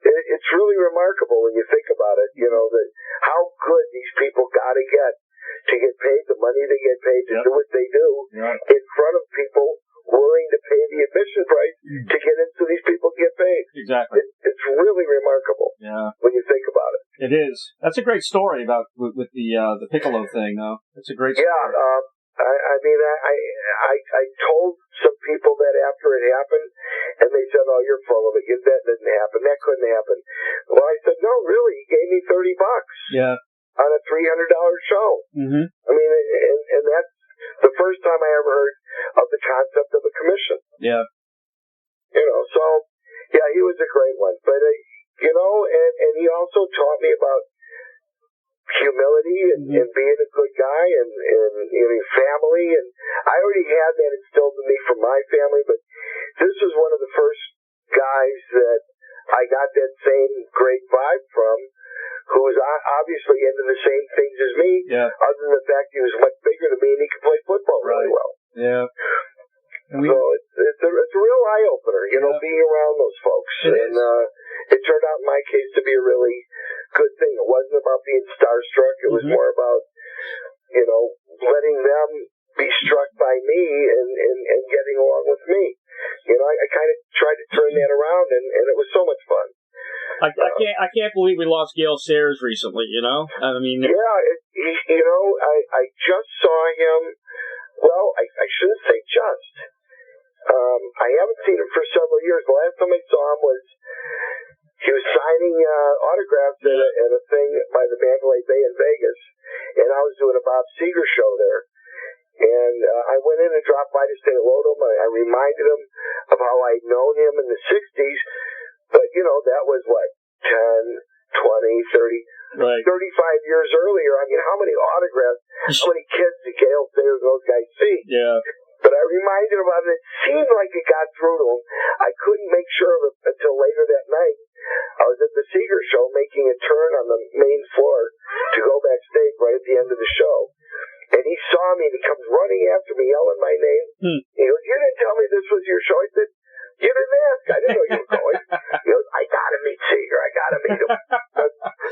It's really remarkable when you think about it, you know, that how good these people got to get paid the money they get paid to do what they do in front of people willing to pay the admission price to get in so these people get paid. Exactly. It's really remarkable when you think about it. It is. That's a great story about with the Piccolo thing, though. It's a great story. Yeah. I mean, I told some people that after it happened, and they said, "Oh, you're full of it. That didn't happen. That couldn't happen." Well, I said, "No, really. He gave me $30. Yeah. On a $300 show." I mean, and that's the first time I ever heard of the concept of a commission. Yeah. You know, so yeah, he was a great one. But you know, and he also taught me about humility and being a good guy and you know, family. And I already had that instilled in me from my family, but this was one of the first guys that I got that same great vibe from, who was obviously into the same things as me, other than the fact he was much bigger than me and he could play football really well. Yeah. So it's a real eye-opener, you know, being around those folks. It turned out in my case to be a really good thing. It wasn't about being starstruck. It was more about, you know, letting them be struck by me and getting along with me. You know, I kind of tried to turn that around, and it was so much fun. I can't believe we lost Gale Sayers recently, you know? I mean... Yeah, you know, I just saw him... Well, I shouldn't say just. I haven't seen him for several years. The last time I saw him was... He was signing autographs at a thing by the Mandalay Bay in Vegas, and I was doing a Bob Seger show there. And I went in and dropped by to say hello to him. I reminded him of how I'd known him in the 60s. But, you know, that was, 10, 20, 30, Right. 35 years earlier. I mean, how many autographs, how many kids did Gale Sayers and those guys see? Yeah. But I reminded him of it. It seemed like it got through to him. I couldn't make sure of it until later that night. I was at the Seeger show making a turn on the main floor to go backstage right at the end of the show. And he saw me and he comes running after me, yelling my name. He goes, "You didn't tell me this was your show." I said, "You didn't ask. I didn't know you were going." He goes, "I gotta meet Seeger. I gotta meet him."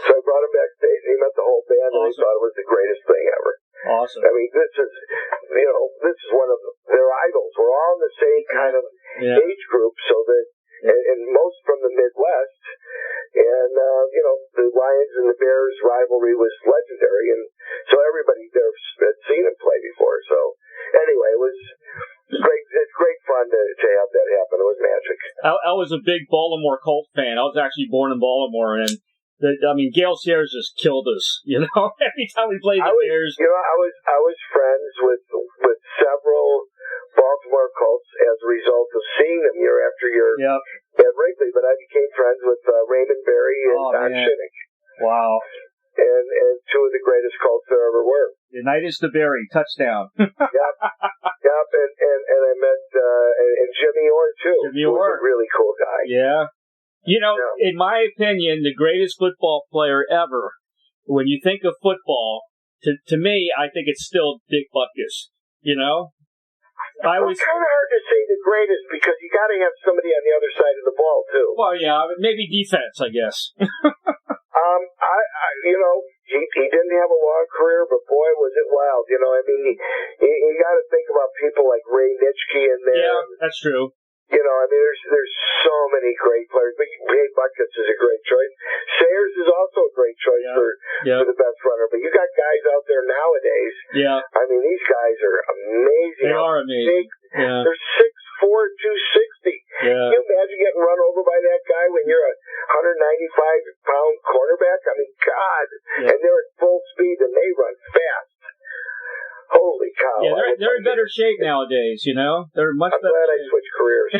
So I brought him backstage and he met the whole band and they thought it was the greatest thing ever. Awesome. I mean, this is one of their idols. We're all in the same kind of age group, so that, and most from the Midwest, and, the Lions and the Bears rivalry was legendary, and so everybody there had seen him play before, so anyway, it was great. It's great fun to have that happen. It was magic. I was a big Baltimore Colt fan. I was actually born in Baltimore, and Gale Sayers just killed us. Every time we played the Bears. I was friends with several Baltimore Colts as a result of seeing them year after year at Wrigley. But I became friends with Raymond Berry and Don Shinnick. Wow. And two of the greatest Colts there ever were. Unitas to Berry, touchdown. Yep. And I met and Jimmy Orr too. Jimmy Orr, a really cool guy. Yeah. In my opinion, the greatest football player ever, when you think of football, to me, I think it's still Dick Butkus. It's kind of hard to say the greatest because you got to have somebody on the other side of the ball too. Well, yeah, maybe defense, I guess. He didn't have a long career, but boy, was it wild. You got to think about people like Ray Nitschke in there. Yeah, that's true. There's so many great players, but Ray Butkus is a great choice. Sayers is also a great choice for the best runner. But you got guys out there nowadays. Yeah. I mean, these guys are amazing. They are amazing. They're 6'4", 260. Yeah. Can you imagine getting run over by that guy when you're a 195-pound cornerback? I mean, God. Yeah. And they're at full speed and they run fast. Holy cow. Yeah, they're in better shape nowadays, They're much better. I'm glad I switched careers.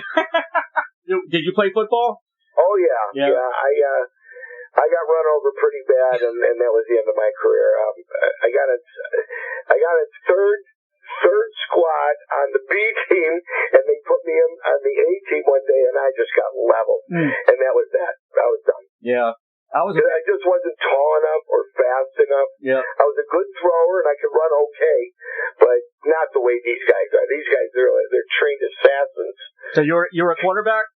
Did you play football? Oh, yeah. I got run over pretty bad, and that was the end of my career. I got a third squad on the B team, and they put me on the A team one day, and I just got leveled. And that was that. I was done. Yeah. I just wasn't tall enough or fast enough. Yeah. I was a good thrower and I could run okay, but not the way these guys are. These guys they're trained assassins. So you're a quarterback?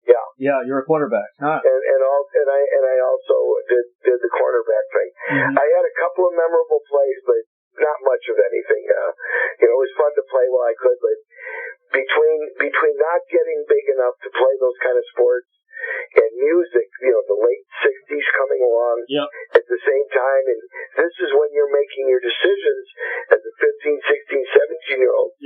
Yeah. Yeah, you're a quarterback. Huh. And I also did the cornerback thing. Mm-hmm. I had a couple of memorable plays, but not much of anything. It was fun to play while I could, but between not getting big enough to play those kind of sports and music, the late 60s coming along at the same time, and this is when you're making your decisions as a 15, 16, 17-year-old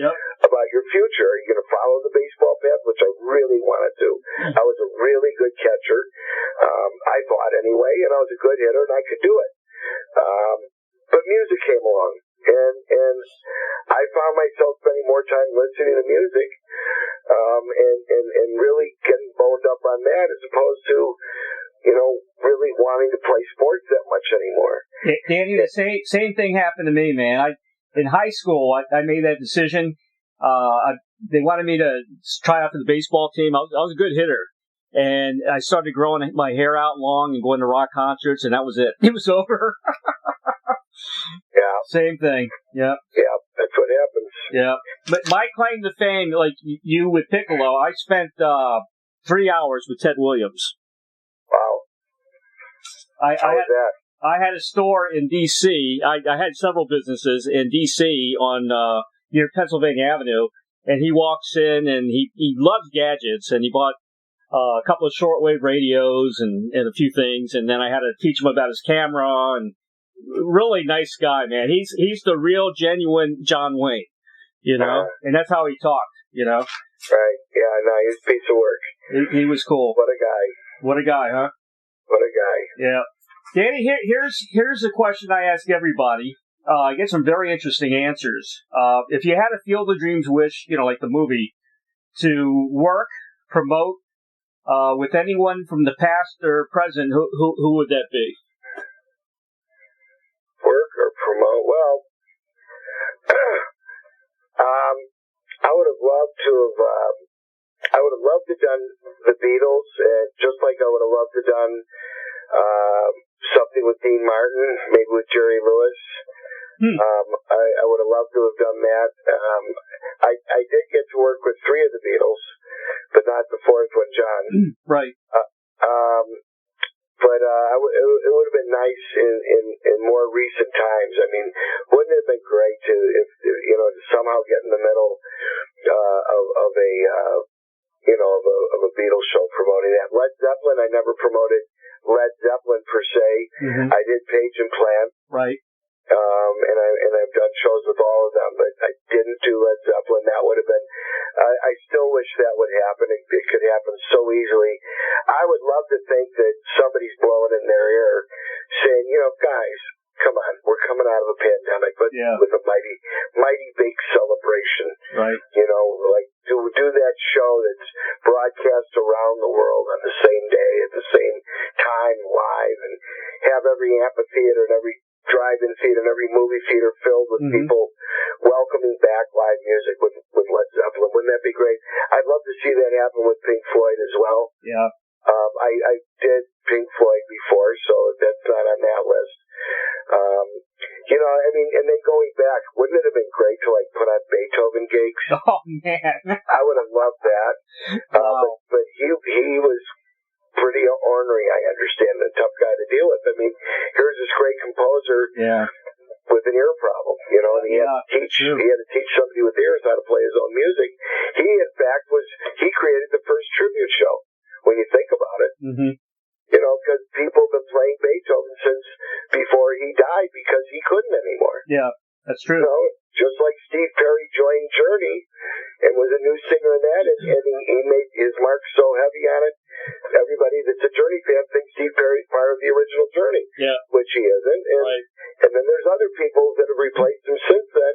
about your future. Are you going to follow the baseball path, which I really wanted to? I was a really good catcher, I thought anyway, and I was a good hitter, and I could do it. But music came along, and I found myself spending more time listening to music, and really getting boned up on that as opposed to, really wanting to play sports that much anymore. Danny, the same thing happened to me, man. In high school, I made that decision. They wanted me to try out for the baseball team. I was a good hitter. And I started growing my hair out long and going to rock concerts, and that was it. It was over. Yeah. Same thing. Yeah. Yeah, that's what happens. Yeah. But my claim to fame, like you with Piccolo, I spent 3 hours with Ted Williams. Wow. How was that? I had a store in D.C. I had several businesses in D.C. on near Pennsylvania Avenue, and he walks in and he loves gadgets, and he bought a couple of shortwave radios and a few things, and then I had to teach him about his camera, and really nice guy, man. He's the real, genuine John Wayne, and that's how he talked, Right, yeah, no, he's a piece of work. He was cool. What a guy. What a guy, huh? What a guy. Yeah. Danny, here's a question I ask everybody. I get some very interesting answers. If you had a Field of Dreams wish, like the movie, to work, promote, with anyone from the past or present, who would that be? Work or promote? Well, I would have loved to have. I would have loved to have done the Beatles, and just like I would have loved to have done something with Dean Martin, maybe with Jerry Lewis. I would have loved to have done that. I did get to work with 3 of the Beatles, but not the 4th one, John. Right. But it would have been nice in more recent times. I mean, wouldn't it have been great to to somehow get in the middle of a Beatles show promoting that. Led Zeppelin, I never promoted Led Zeppelin per se. Mm-hmm. I did Page and Plant. Right. And I've done shows with all of them, but I didn't do Led Zeppelin. That would have been. I still wish that would happen. It could happen so easily. I would love to think that somebody's blowing in their ear, saying, guys, come on, we're coming out of a pandemic, but with a mighty big celebration. Right. Like do that show that's broadcast around the world on the same day at the same time live, and have every amphitheater and every drive-in theater and every movie theater filled with people welcoming back live music with Led Zeppelin. Wouldn't that be great? I'd love to see that happen with Pink Floyd as well. Yeah. I did Pink Floyd before, so that's not on that list. And then going back, wouldn't it have been great to put on Beethoven gigs? Oh man, I would have loved that. But he was pretty ornery, I understand, and a tough guy to deal with. I mean, here's this great composer with an ear problem, and he had to teach somebody with ears how to play his own music. He, in fact, he created the first tribute show, when you think about it. Mm-hmm. Because people have been playing Beethoven since before he died because he couldn't anymore. Yeah, that's true. Just like Steve Perry joined Journey and was a new singer in that, and he made his mark so heavy on it. Everybody that's a Journey fan thinks Steve Perry's part of the original Journey, which he isn't. And then there's other people that have replaced him since then,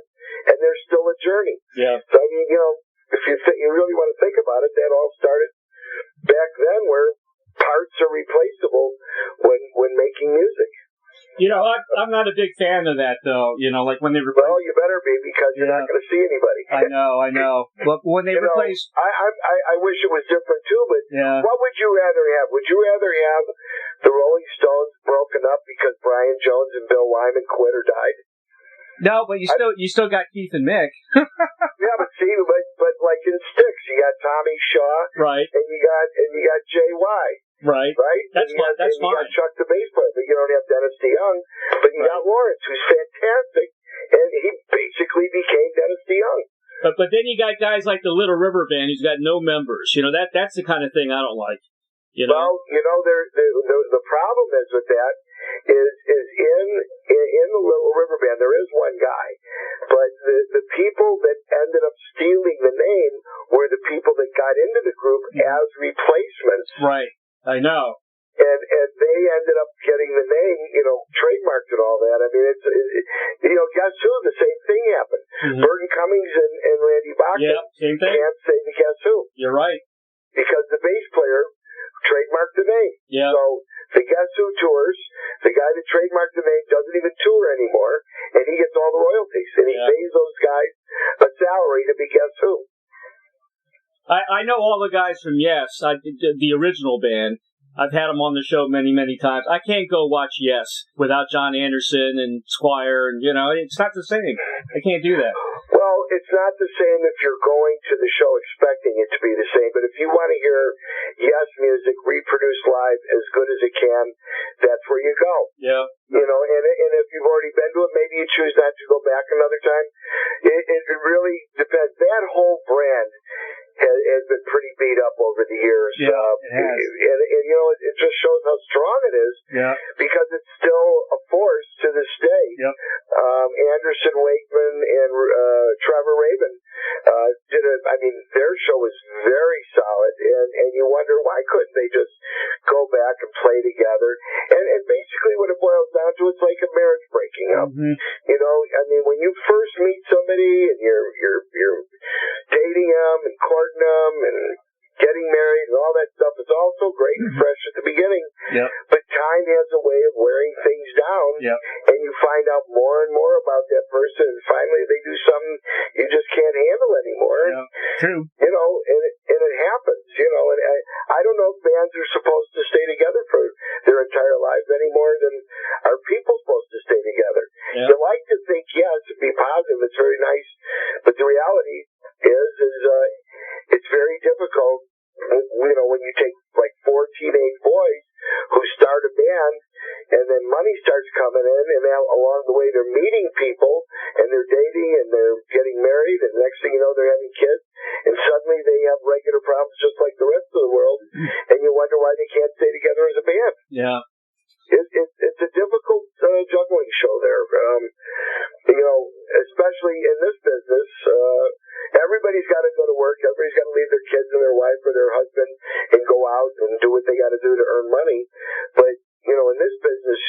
and they're still a Journey. Yeah. So, I mean, if you really want to think about it, that all started back then where parts are replaceable when making music. I'm not a big fan of that, though. Like when they replace. Well, you better be, because you're not going to see anybody. I know. But when they replace. I wish it was different, too, but what would you rather have? Would you rather have the Rolling Stones broken up because Brian Jones and Bill Wyman quit or died? No, but you still got Keith and Mick. Yeah, but see, but like in Styx, you got Tommy Shaw, right? And you got J.Y. Right. That's fine. That's fine. You got Chuck the bass player, but you don't have Dennis DeYoung. But you got Lawrence, who's fantastic, and he basically became Dennis DeYoung. But then you got guys like the Little River Band, who's got no members. That's the kind of thing I don't like. Well, the problem is with that is in the Little River Band there is one guy, but the people that ended up stealing the name were the people that got into the group as replacements. Right. I know. And they ended up getting the name, trademarked and all that. I mean, guess who? The same thing happened. Mm-hmm. Burton Cummings and Randy Bachman same thing. Can't say the Guess Who. You're right. Because the bass player trademarked the name. Yeah. So the Guess Who tours, the guy that trademarked the name doesn't even tour anymore, and he gets all the royalties. And he pays those guys a salary to be Guess Who. I know all the guys from Yes, the original band. I've had them on the show many, many times. I can't go watch Yes without John Anderson and Squire, and it's not the same. I can't do that. Well, it's not the same if you're going to the show expecting it to be the same, but if you want to hear Yes music reproduced live as good as it can, that's where you go. Yeah. And if you've already been to it, maybe you choose not to go back another time. It really depends. That whole brand has been pretty beat up over the years. Yeah, it has. And it just shows how strong it is. Yeah. Because it's still a force to this day. Yep. Anderson, Wakeman, and Trevor Rabin their show was very solid, and you wonder why couldn't they just go back and play together? And basically what it boils down to, it's like a marriage breaking up. Mm-hmm. When you first meet somebody and you're dating them and courting them and getting married and all that stuff, it's all you just can't handle anymore. Yeah, true. You know, and it happens, you know, and I don't know if bands are supposed to stay together for their entire lives any more than are people supposed to stay together. Yeah. You like to think, yes, it'd be positive, it's very nice, but the reality is it's very difficult, you know, when you take like 4 teenage boys who start a band, and then money starts coming in, and now along the way they're meeting people, and they're dating, and they're getting married, and next thing you know they're having kids, and suddenly they have regular problems just like the rest of the world, and you wonder why they can't stay together as a band. Yeah. It's a difficult juggling show there. You know, especially in this business, everybody's got to go to work. Everybody's got to leave their kids and their wife or their husband and go out and do what they got to do to earn money. But, you know, in this business,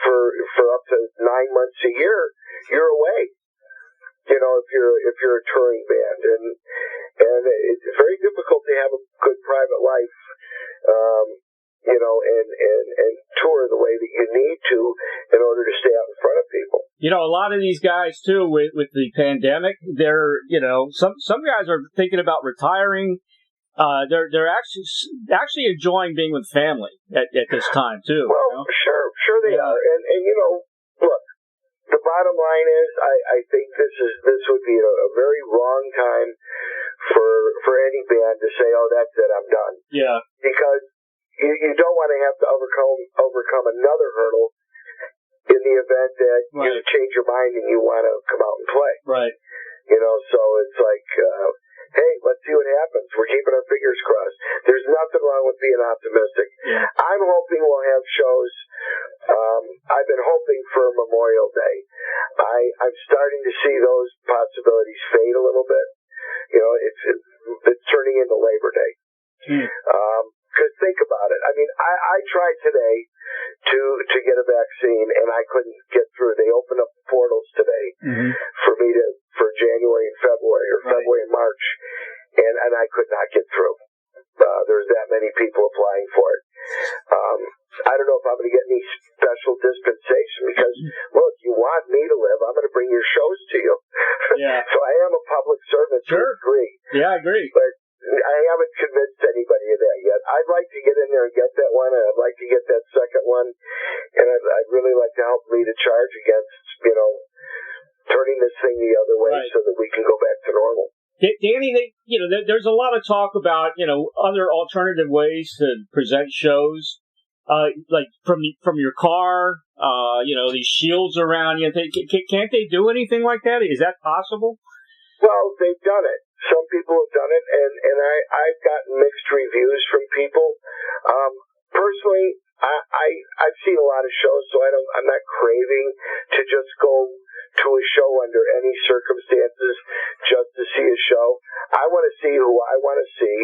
for up to 9 months a year, you're away. You know, if you're a touring band, and it's very difficult to have a good private life. You know, and tour the way that you need to in order to stay out in front of people. You know, a lot of these guys too, with the pandemic, they're, you know, some guys are thinking about retiring. They're actually enjoying being with family at this time too. Well, you know? sure they are, and you know, look, the bottom line is, I think this would be a very wrong time for any band to say, oh, that's it, I'm done. Yeah, because you don't want to have to overcome another hurdle in the event that you change your mind and you want to come out and play. Right. You know, so it's like, hey, let's see what happens. We're keeping our fingers crossed. There's nothing wrong with being optimistic. Yeah. I'm hoping we'll have shows. I've been hoping for Memorial Day. I'm starting to see those possibilities fade a little bit. You know, it's turning into Labor Day. Because think about it. I mean, I tried today to get a vaccine, and I couldn't get through. They opened up the portals today for January and February, or February and March, and I could not get through. There's that many people applying for it. I don't know if I'm going to get any special dispensation because, look, you want me to live, I'm going to bring your shows to you. Yeah. So I am a public servant to a degree. Yeah, I agree. But I haven't convinced anybody of that yet. I'd like to get in there and get that one, and I'd like to get that second one, and I'd really like to help lead a charge against, you know, turning this thing the other way so that we can go back to normal. Danny, there's a lot of talk about, you know, other alternative ways to present shows, like from your car, you know, these shields around you. Can't they do anything like that? Is that possible? Well, they've done it. Some people have done it, and I've gotten mixed reviews from people. Personally, I've seen a lot of shows, so I'm not craving to just go to a show under any circumstances just to see a show. I want to see who I want to see,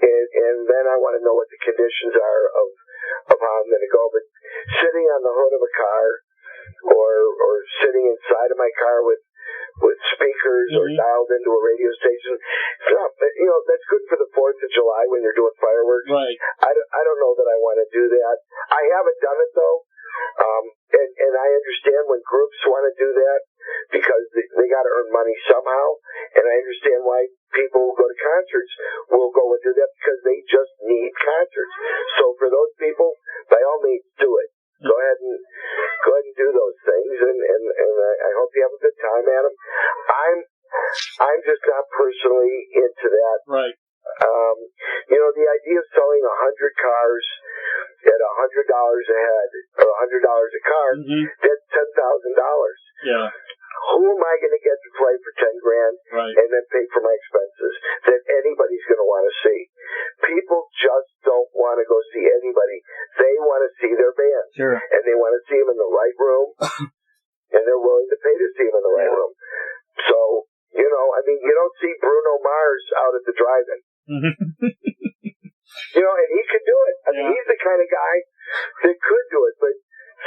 and then I want to know what the conditions are of how I'm going to go. But sitting on the hood of a car or sitting inside of my car with speakers or dialed into a radio station, you know, that's good for the 4th of July when you're doing fireworks. Right. I don't know that I want to do that. I haven't done it though. And I understand when groups want to do that because they got to earn money somehow. And I understand why people who go to concerts will go and do that because they just need concerts. So for those people, by all means, do it. Go ahead and do those things, and I hope you have a good time at them. I'm just not personally into that. Right. You know, the idea of selling 100 cars at $100 a head or $100 a car, that's $10,000. Yeah. Who am I going to get to play for $10,000 and then pay for my expenses that anybody's going to want to see? People just don't want to go see anybody. They want to see their band. Sure. And they want to see them in the right room, and they're willing to pay to see them in the right room. So, you know, I mean, you don't see Bruno Mars out at the drive-in. You know, and he could do it. I mean, he's the kind of guy that could do it, but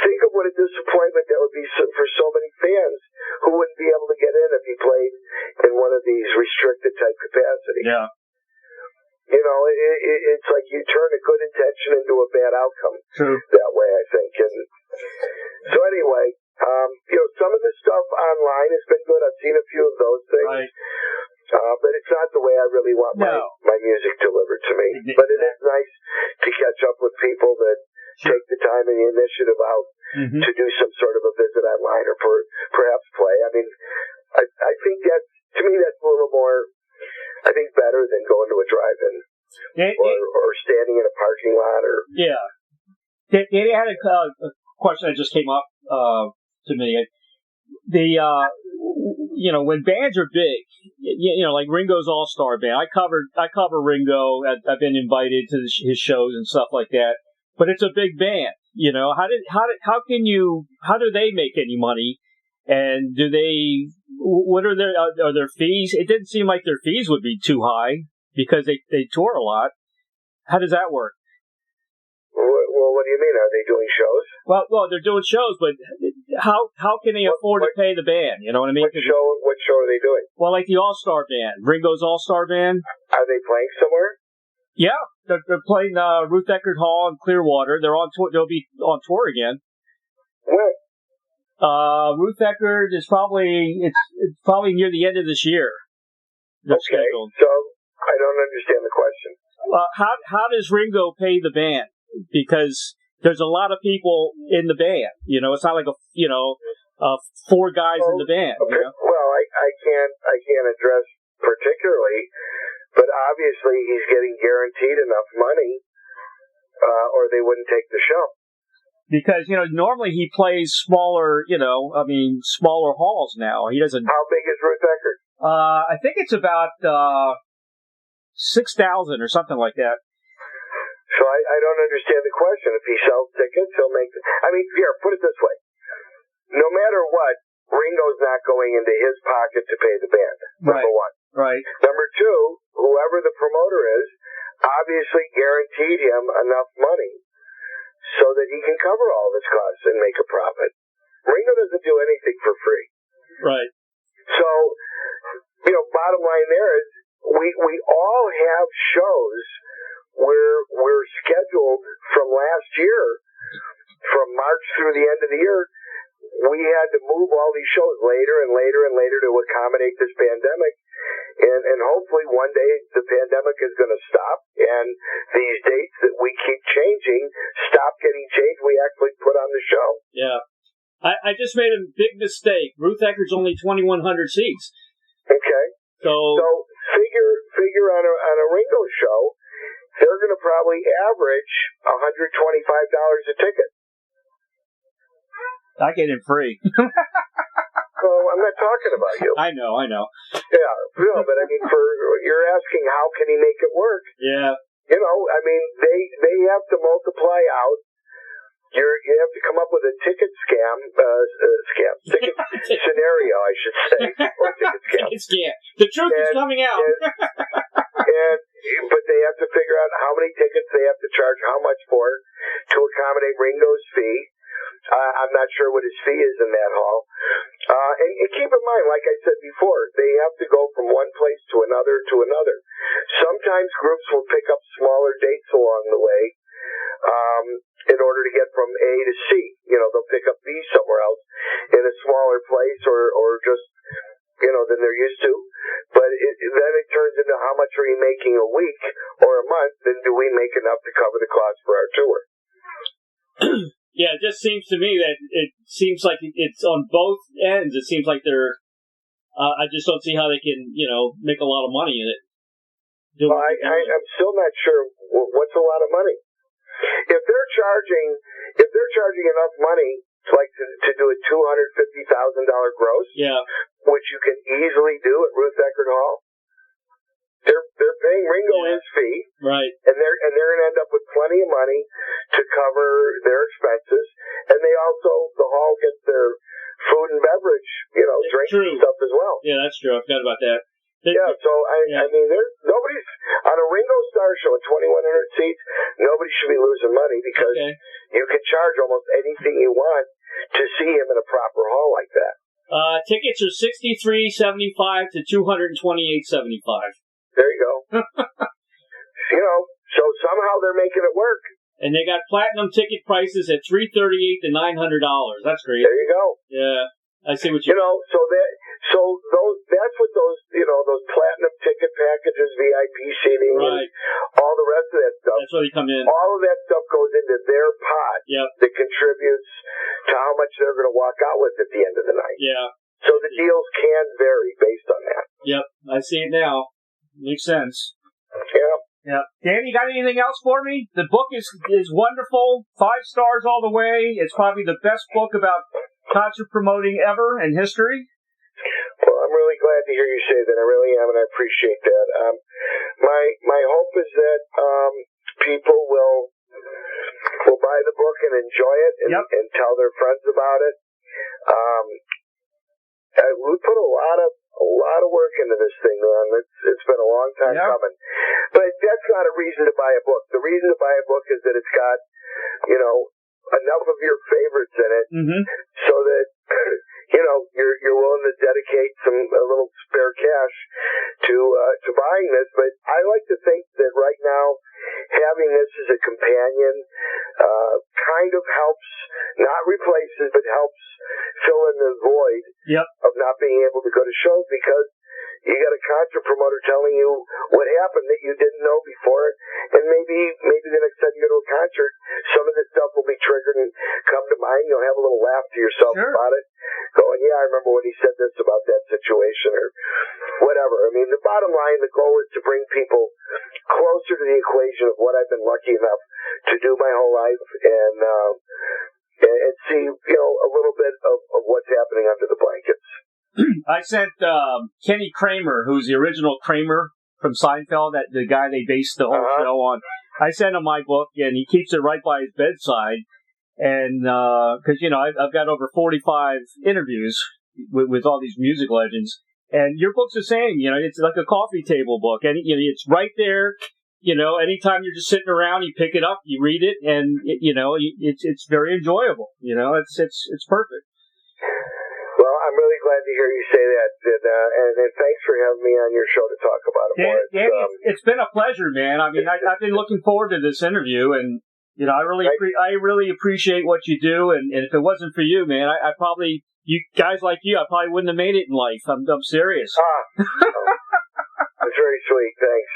think of what a disappointment that would be for so many fans who wouldn't be able to get in if he played in one of these restricted type capacities. Yeah. You know, it's like you turn a good intention into a bad outcome. True. That way, I think. And so anyway, Some of the stuff online has been good. I've seen a few of those things. Right. But it's not the way I really want my music delivered to me. But it is nice to catch up with people that take the time and the initiative out to do some sort of a visit online or perhaps play. I mean, I think to me, that's a little more, I think, better than going to a drive-in or standing in a parking lot. Yeah. They had a question that just came up to me. When bands are big, like Ringo's All-Star Band. I cover Ringo. I've been invited to his shows and stuff like that. But it's a big band. How do they make any money? And what are their fees? It didn't seem like their fees would be too high because they tour a lot. How does that work? Well, what do you mean? Are they doing shows? Well, they're doing shows, but how can they afford to pay the band? You know what I mean? What show are they doing? Well, like the All-Star Band, Ringo's All-Star Band. Are they playing somewhere? Yeah, they're playing Ruth Eckerd Hall in Clearwater. They're on tour. They'll be on tour again. When? Ruth Eckerd is probably near the end of this year. Okay, scheduled. So I don't understand the question. How does Ringo pay the band? Because there's a lot of people in the band. It's not like four guys in the band. Okay. Well, I can't address particularly, but obviously he's getting guaranteed enough money, or they wouldn't take the show. Because normally he plays smaller, smaller halls now. He doesn't. How big is Ruth Eckerd? I think it's about 6,000 or something like that. So I don't understand the question. If he sells tickets, he'll make... here, put it this way. No matter what, Ringo's not going into his pocket to pay the band, number one. Right. Number two, whoever the promoter is, obviously guaranteed him enough money so that he can cover all of his costs and make a profit. Ringo doesn't do anything for free. Right. So, bottom line there is, we all have shows where we're scheduled from last year, from March through the end of the year. We had to move all these shows later and later and later to accommodate this pandemic. And hopefully one day the pandemic is going to stop and these dates that we keep changing stop getting changed. We actually put on the show. Yeah. I just made a big mistake. Ruth Eckerd's only 2,100 seats. Okay. So figure on a Ringo show, they're going to probably average $125 a ticket. I get in free. Well, I'm not talking about you. I know. Yeah, no, but you're asking how can he make it work? Yeah. They have to multiply out. You have to come up with a ticket ticket scenario, I should say, or ticket scam. Ticket scam. The truth is coming out. But they have to figure out how many tickets they have to charge, how much for, to accommodate Ringo's fee. I'm not sure what his fee is in that hall. And keep in mind, like I said before, they have to go from one place to another. Sometimes groups will pick up smaller dates along the way in order to get from A to C. They'll pick up B somewhere else in a smaller place or just, than they're used to. But then it turns into how much are you making a week or a month, and do we make enough to cover the cost for our tour? Yeah, it just seems to me that it seems like it's on both ends. It seems like they're. I just don't see how they can, make a lot of money in it. I'm still not sure what's a lot of money. If they're charging enough money, like to do a $250,000 gross, yeah, which you can easily do at Ruth Eckerd Hall. They're paying Ringo his fee, right? And they're going to end up with plenty of money to cover their expenses, and the hall gets their food and beverage, drinks and stuff as well. Yeah, that's true. I forgot about that. There's nobody's on a Ringo Starr show at 2,100 seats. Nobody should be losing money because you can charge almost anything you want to see him in a proper hall like that. Tickets are $63.75 to $228.75. There you go. So somehow they're making it work. And they got platinum ticket prices at $338 to $900. That's great. There you go. Yeah, I see what you. That's what those platinum ticket packages, VIP seating, Right. and all the rest of that stuff. That's where they come in. All of that stuff goes into their pot. Yep. That contributes to how much they're going to walk out with at the end of the night. Yeah. So the deals can vary based on that. Yep, I see it now. Makes sense. Yeah. Yeah. Dan, you got anything else for me? The book is wonderful. 5 stars all the way. It's probably the best book about concert promoting ever in history. Well, I'm really glad to hear you say that. I really am, and I appreciate that. My hope is that people will buy the book and enjoy it and tell their friends about it. We put a lot of work into this thing, man. It's been a long time coming. But that's not a reason to buy a book. The reason to buy a book is that it's got, enough of your favorites in it, so that you're willing to dedicate a little spare cash to buying this. But I like to think that right now, having this as a companion kind of helps, not replaces, but helps fill in the void of not being able to go to shows, because you got a concert promoter telling you what happened that you didn't know before, and maybe the next time you go to a concert, some of this stuff will be triggered and come to mind. You'll have a little laugh to yourself about it, going, yeah, I remember when he said this about that situation, or whatever. I mean, the bottom line, the goal is to bring people closer to the equation of what I've been lucky enough to do my whole life, and see, a little bit of what's happening under the blankets. I sent Kenny Kramer, who's the original Kramer from Seinfeld, that the guy they based the whole show on. I sent him my book, and he keeps it right by his bedside. And because I've got over 45 interviews with all these music legends, and your book's the same. It's like a coffee table book, and it's right there. Anytime you're just sitting around, you pick it up, you read it, and it's very enjoyable. It's perfect. Well, I'm really glad to hear you say that, and thanks for having me on your show to talk about it more. Danny, it's been a pleasure, man. I mean, I've been looking forward to this interview, and I really appreciate what you do. And if it wasn't for you, man, I probably, you guys like you, I probably wouldn't have made it in life. I'm serious. That's very sweet. Thanks.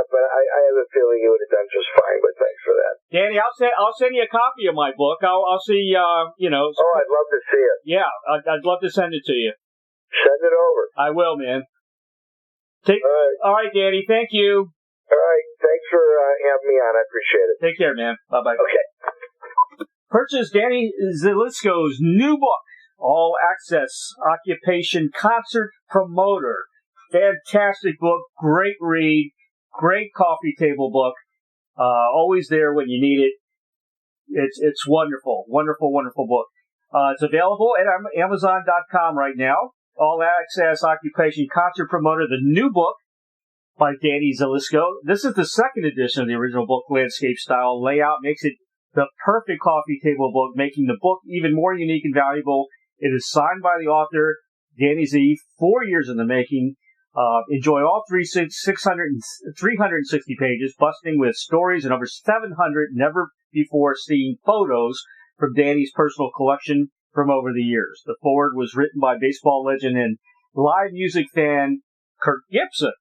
But I have a feeling you would have done just fine. But thanks for that, Danny. I'll send you a copy of my book. I'll see. Oh, I'd love to see it. Yeah, I'd love to send it to you. Send it over. I will, man. All right, Danny. Thank you. All right. Thanks for having me on. I appreciate it. Take care, man. Bye bye. Okay. Purchase Danny Zelisko's new book, All Access Occupation Concert Promoter. Fantastic book, great read, great coffee table book. Always there when you need it. It's wonderful, wonderful, wonderful book. It's available at Amazon.com right now. All Access Occupation Concert Promoter, the new book by Danny Zelisko. This is the second edition of the original book. Landscape style layout makes it the perfect coffee table book, making the book even more unique and valuable. It is signed by the author, Danny Z, 4 years in the making. Enjoy all 360 pages, busting with stories and over 700 never-before-seen photos from Danny's personal collection from over the years. The foreword was written by baseball legend and live music fan Kirk Gibson.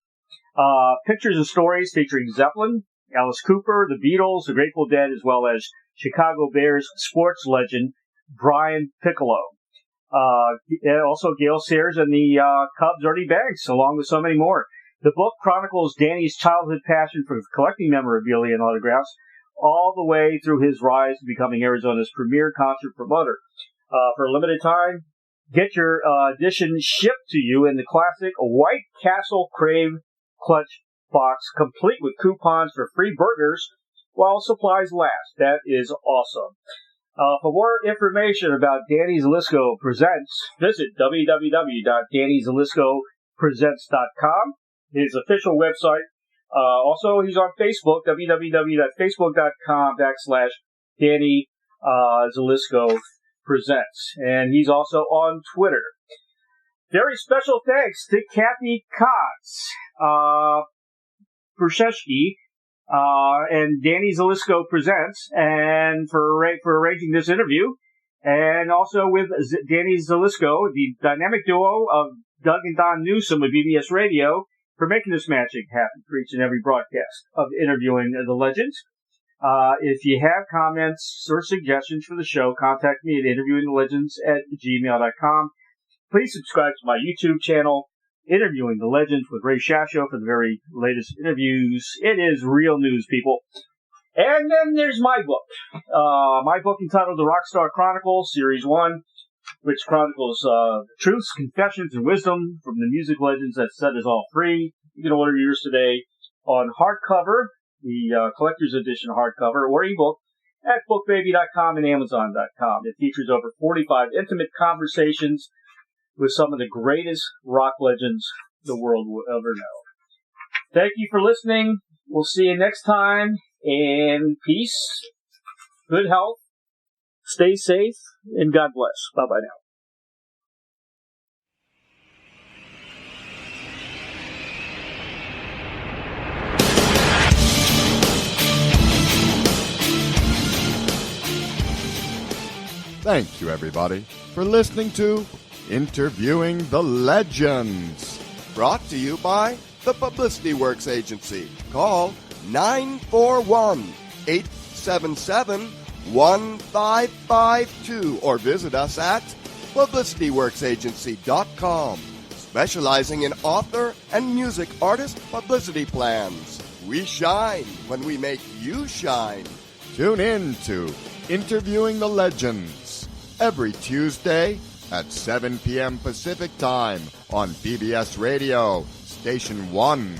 Pictures and stories featuring Zeppelin, Alice Cooper, the Beatles, the Grateful Dead, as well as Chicago Bears sports legend Brian Piccolo. Also Gale Sayers and the Cubs' Ernie Banks, along with so many more. The book chronicles Danny's childhood passion for collecting memorabilia and autographs, all the way through his rise to becoming Arizona's premier concert promoter. For a limited time, get your edition shipped to you in the classic White Castle Crave Clutch box, complete with coupons for free burgers while supplies last. That is awesome. For more information about Danny Zelisko Presents, visit www.DannyZeliskoPresents.com, his official website. Also, he's on Facebook, www.facebook.com/Danny Zelisko Presents. And he's also on Twitter. Very special thanks to Kathy Kotz, Brzezinski, and Danny Zelisko presents, and for arranging this interview, and also with Danny Zelisko, the dynamic duo of Doug and Don Newsom of BBS Radio, for making this magic happen for each and every broadcast of interviewing the legends. If you have comments or suggestions for the show, contact me at interviewingthelegends@gmail.com. Please subscribe to my YouTube channel, Interviewing the Legends with Ray Shasho, for the very latest interviews. It is real news, people. And then there's my book. My book entitled The Rockstar Chronicles, Series 1, which chronicles truths, confessions, and wisdom from the music legends that set us all free. You can order yours today on hardcover, the collector's edition hardcover, or ebook at bookbaby.com and amazon.com. It features over 45 intimate conversations with some of the greatest rock legends the world will ever know. Thank you for listening. We'll see you next time. And peace, good health, stay safe, and God bless. Bye-bye now. Thank you, everybody, for listening to Interviewing the Legends. Brought to you by the Publicity Works Agency. Call 941-877-1552 or visit us at publicityworksagency.com, specializing in author and music artist publicity plans. We shine when we make you shine. Tune in to Interviewing the Legends every Tuesday at 7 p.m. Pacific Time on PBS Radio, Station 1.